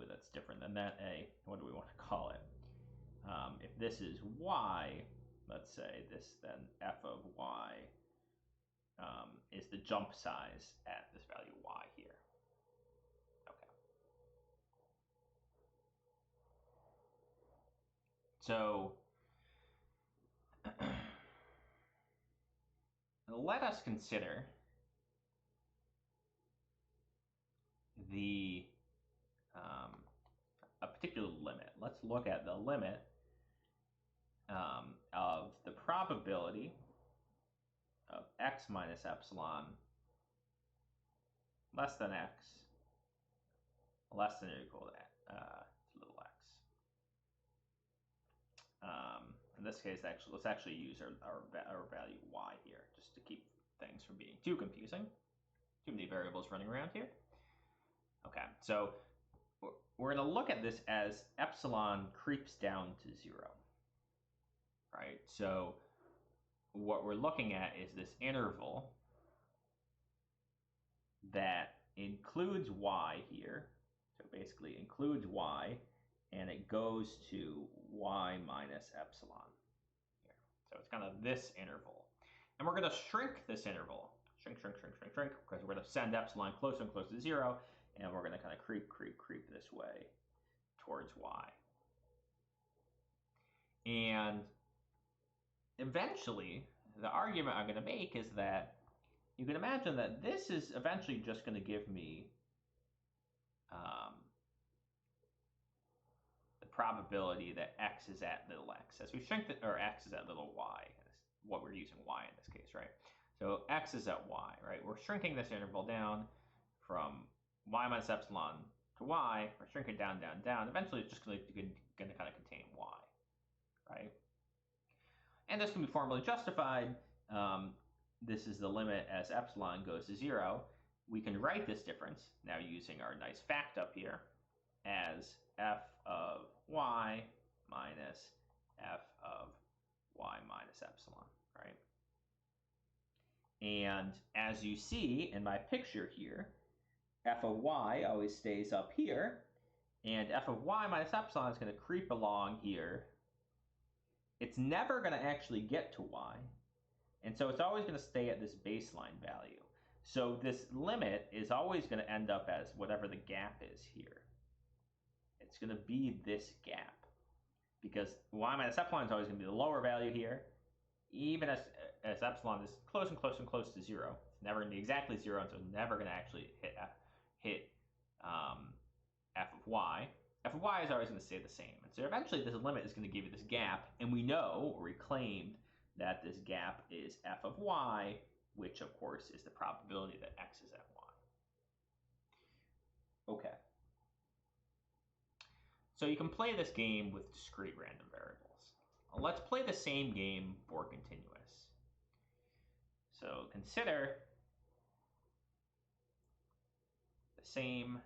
that's different than that a. What do we want to call it? If this is y, let's say this, then f of y is the jump size at this value y here. Okay. So let us consider the a particular limit. Let's look at the limit of the probability of x minus epsilon less than x less than or equal to little x. In this case, actually, let's actually use our value y here, just to keep things from being too confusing. Too many variables running around here. Okay, so we're going to look at this as epsilon creeps down to 0, right? So what we're looking at is this interval that includes y here. So basically includes y, and it goes to y minus epsilon here. So it's kind of this interval. And we're going to shrink this interval. Shrink, because we're going to send epsilon closer and closer to 0, and we're going to kind of creep this way towards y. And eventually, the argument I'm going to make is that you can imagine that this is eventually just going to give me the probability that x is at little x. As we shrink or x is at little y, what we're using y in this case, right? So x is at y, right? We're shrinking this interval down from y minus epsilon to y. We're shrinking down. Eventually, it's just going to kind of contain y, right? And this can be formally justified. This is the limit as epsilon goes to 0. We can write this difference, now using our nice fact up here, as f of y minus f of y minus epsilon, right? And as you see in my picture here, f of y always stays up here, and f of y minus epsilon is going to creep along here. It's never going to actually get to y, and so it's always going to stay at this baseline value. So this limit is always going to end up as whatever the gap is here. It's going to be this gap, because y minus epsilon is always going to be the lower value here, even as epsilon is close and close and close to 0. It's never going to be exactly 0, and so it's never going to actually hit f of y. F of y is always going to stay the same. And so eventually this limit is going to give you this gap, and we know, or we claimed, that this gap is f of y, which of course is the probability that x is at y. Okay. So you can play this game with discrete random variables. Let's play the same game for continuous. So consider the same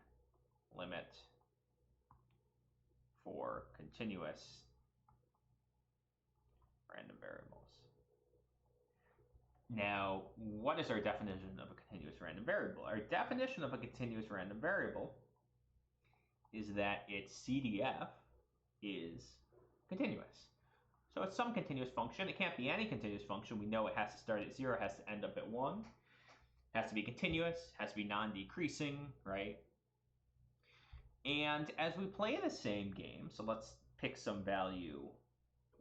limit for continuous random variables. Now, what is our definition of a continuous random variable? Our definition of a continuous random variable is that its CDF is continuous. So it's some continuous function. It can't be any continuous function. We know it has to start at 0, it has to end up at 1. It has to be continuous, it has to be non-decreasing, right? And as we play the same game, so let's pick some value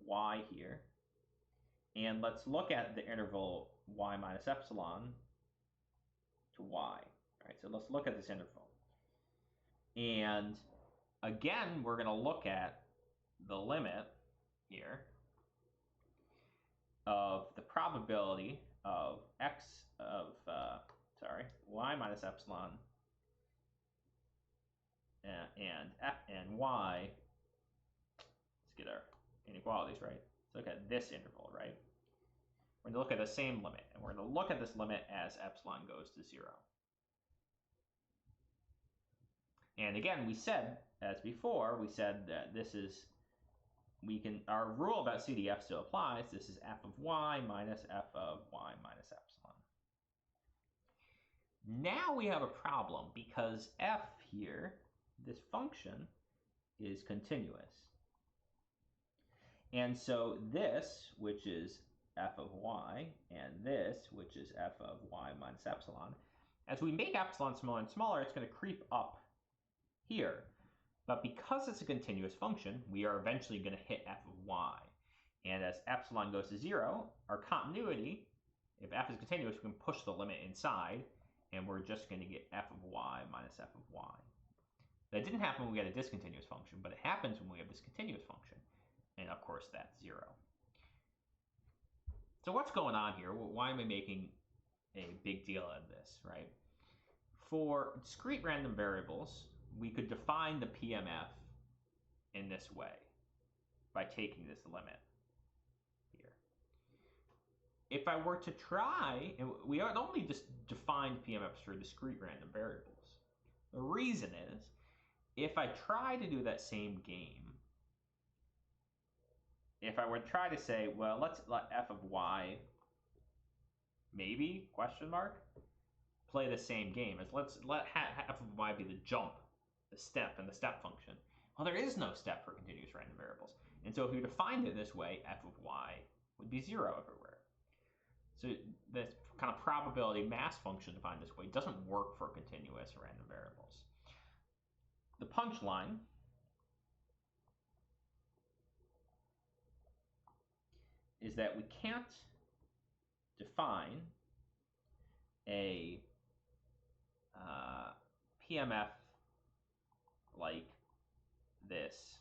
y here, and let's look at the interval y minus epsilon to y. All right, so let's look at this interval. And again, we're going to look at the limit here of the probability of y minus epsilon and f and y. Let's get our inequalities right. Let's look at this interval, right? We're going to look at the same limit, and we're going to look at this limit as epsilon goes to 0. And again, we said, as before, we said that this is, our rule about CDF still applies. This is f of y minus f of y minus epsilon. Now we have a problem, because f here, this function, is continuous. And so this, which is f of y, and this, which is f of y minus epsilon, as we make epsilon smaller and smaller, it's going to creep up here. But because it's a continuous function, we are eventually going to hit f of y. And as epsilon goes to 0, our continuity, if f is continuous, we can push the limit inside, and we're just going to get f of y minus f of y. That didn't happen when we had a discontinuous function, but it happens when we have this continuous function. And of course, that's 0. So what's going on here? Why am I making a big deal out of this, right? For discrete random variables, we could define the PMF in this way by taking this limit here. If I were to try, and we only just defined PMFs for discrete random variables. The reason is, if I try to do that same game, if I would try to say, well, let's let f of y, maybe, question mark, play the same game, as let's let f of y be the jump, the step, and the step function. Well, there is no step for continuous random variables. And so if we defined it this way, f of y would be 0 everywhere. So this kind of probability mass function defined this way doesn't work for continuous random variables. The punchline is that we can't define a PMF like this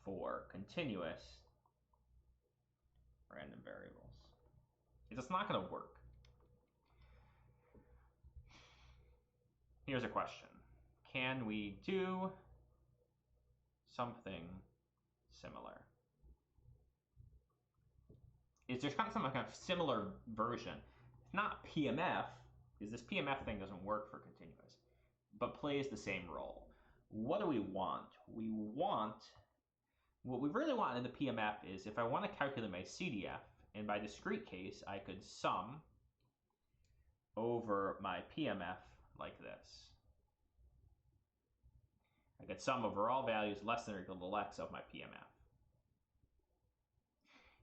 for continuous random variables. It's not going to work. Here's a question. Can we do something similar? Is there some kind of similar version? It's not PMF, because this PMF thing doesn't work for continuous, but plays the same role. What do we want? We What we really want in the PMF is if I want to calculate my CDF, and by discrete case, I could sum over my PMF like this. I could sum over all values less than or equal to x of my PMF.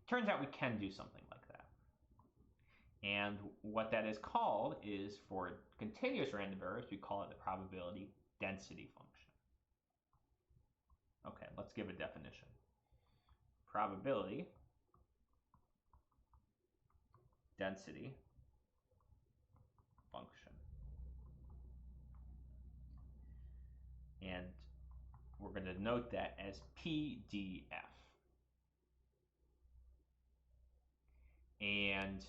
Turns out we can do something like that. And what that is called is, for continuous random variables, we call it the probability density function. Okay, let's give a definition. Probability density function. And we're going to note that as PDF. And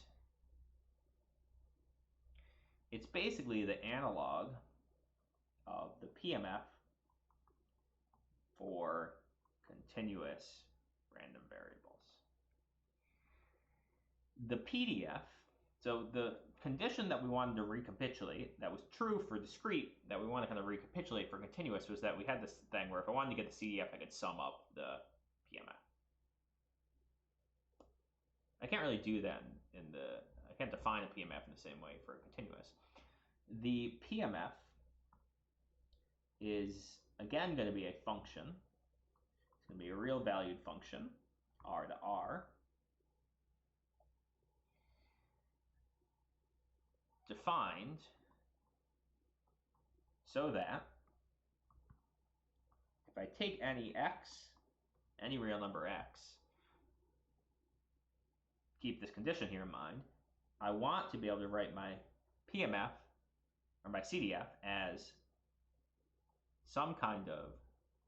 it's basically the analog of the PMF for continuous random variables. The PDF, so the condition that we wanted to recapitulate, that was true for discrete, that we want to kind of recapitulate for continuous, was that we had this thing where if I wanted to get the CDF, I could sum up the PMF. I can't really do that I can't define a PMF in the same way for a continuous. The PMF is, again, going to be a function. It's going to be a real valued function, R to R, defined so that if I take any x, any real number x, keep this condition here in mind, I want to be able to write my PMF or my CDF as some kind of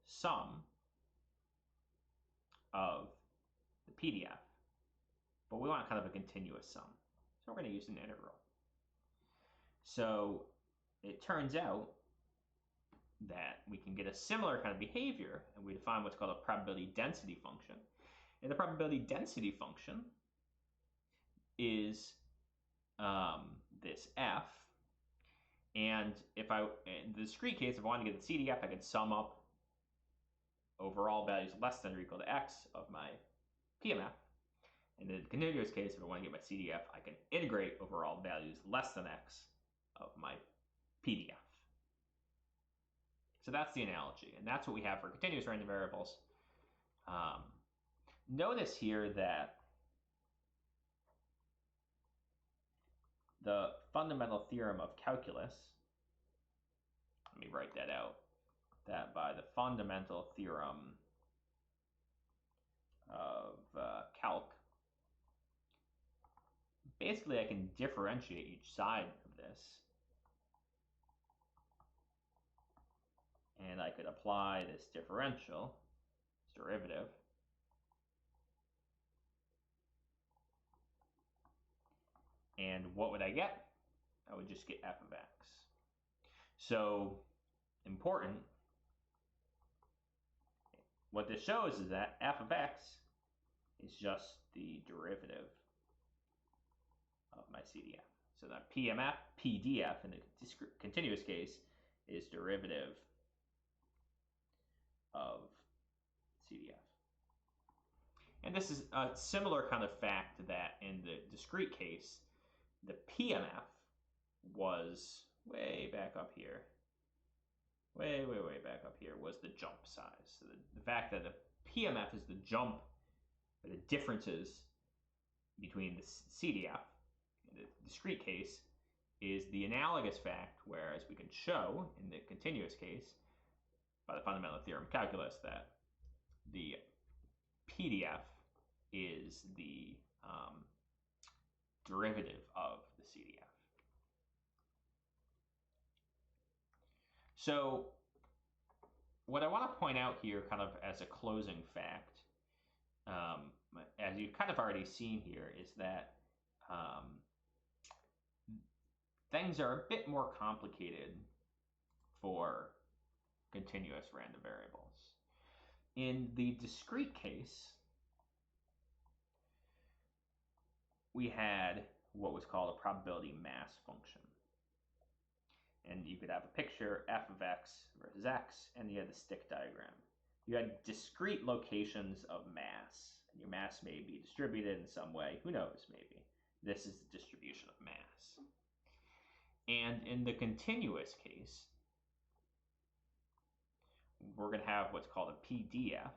sum of the PDF, but we want kind of a continuous sum. So we're going to use an integral. So it turns out that we can get a similar kind of behavior, and we define what's called a probability density function. And the probability density function is this f, and if in the discrete case, if I wanted to get the CDF, I could sum up over all values less than or equal to x of my PMF. And in the continuous case, if I want to get my CDF, I can integrate over all values less than x of my PDF. So that's the analogy, and that's what we have for continuous random variables. Notice here that the fundamental theorem of calculus, let me write that out, that by the fundamental theorem of calc, basically I can differentiate each side of this, and I could apply this differential, this derivative, and what would I get? I would just get f of x. So, important, what this shows is that f of x is just the derivative of my CDF. So that PMF, PDF in the continuous case is derivative of CDF. And this is a similar kind of fact that in the discrete case, the PMF was way back up here. Way back up here was the jump size. So the fact that the PMF is the jump, or the differences between the CDF in the discrete case, is the analogous fact, whereas we can show in the continuous case by the fundamental theorem of calculus that the PDF is the derivative of the CDF. So what I want to point out here kind of as a closing fact, as you've kind of already seen here, is that things are a bit more complicated for continuous random variables. In the discrete case, we had what was called a probability mass function. And you could have a picture, f of x versus x, and you had the stick diagram. you had discrete locations of mass. Your mass may be distributed in some way. Who knows, maybe. This is the distribution of mass. And in the continuous case, we're going to have what's called a PDF.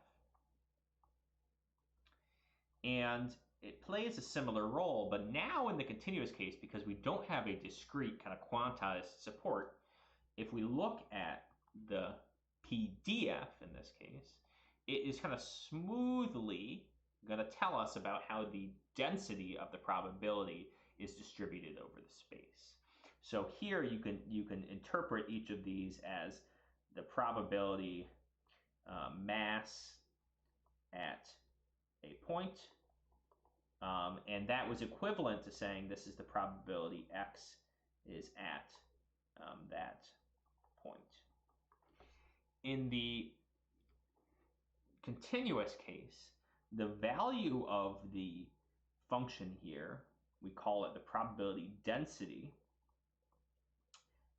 And it plays a similar role, but now in the continuous case, because we don't have a discrete kind of quantized support, if we look at the PDF in this case, it is kind of smoothly going to tell us about how the density of the probability is distributed over the space. So here you can interpret each of these as the probability mass at a point, and that was equivalent to saying this is the probability x is at that point. In the continuous case, the value of the function here, we call it the probability density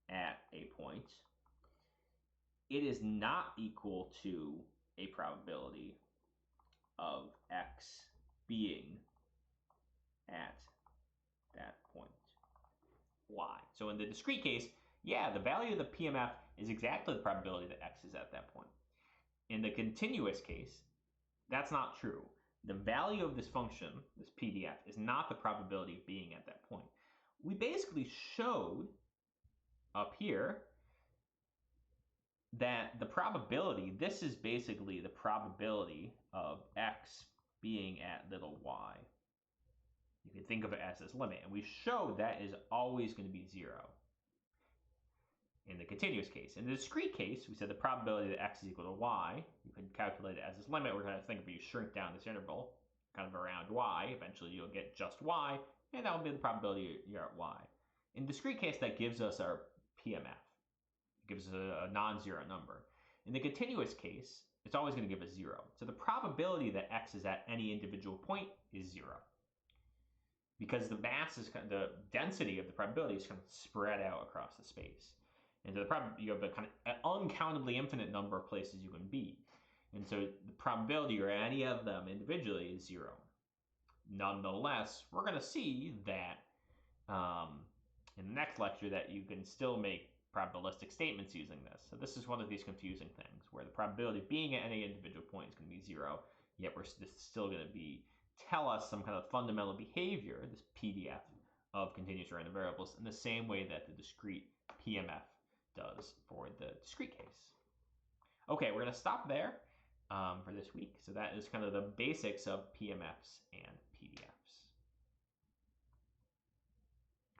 at a point. It is not equal to a probability of x being at that point y. So in the discrete case, yeah, the value of the PMF is exactly the probability that x is at that point. In the continuous case, that's not true. The value of this function, this PDF, is not the probability of being at that point. We basically showed up here that the probability, this is basically the probability of x being at little y. You can think of it as this limit, and we showed that is always going to be 0 in the continuous case. In the discrete case, we said the probability that x is equal to y, you can calculate it as this limit. We're going to think of you shrink down this interval kind of around y. Eventually you'll get just y, and that will be the probability you're at y. In discrete case, that gives us our PMF. It gives us a non-zero number. In the continuous case, it's always going to give us 0. So the probability that x is at any individual point is 0. Because the mass is the density of the probability is kind of spread out across the space. And so you have a kind of uncountably infinite number of places you can be. And so the probability or any of them individually is 0. Nonetheless, we're going to see that in the next lecture that you can still make probabilistic statements using this. So this is one of these confusing things where the probability of being at any individual point is going to be 0, yet this is still going to tell us some kind of fundamental behavior, this PDF of continuous random variables, in the same way that the discrete PMF does for the discrete case. Okay, we're going to stop there for this week. So that is kind of the basics of PMFs and PDF.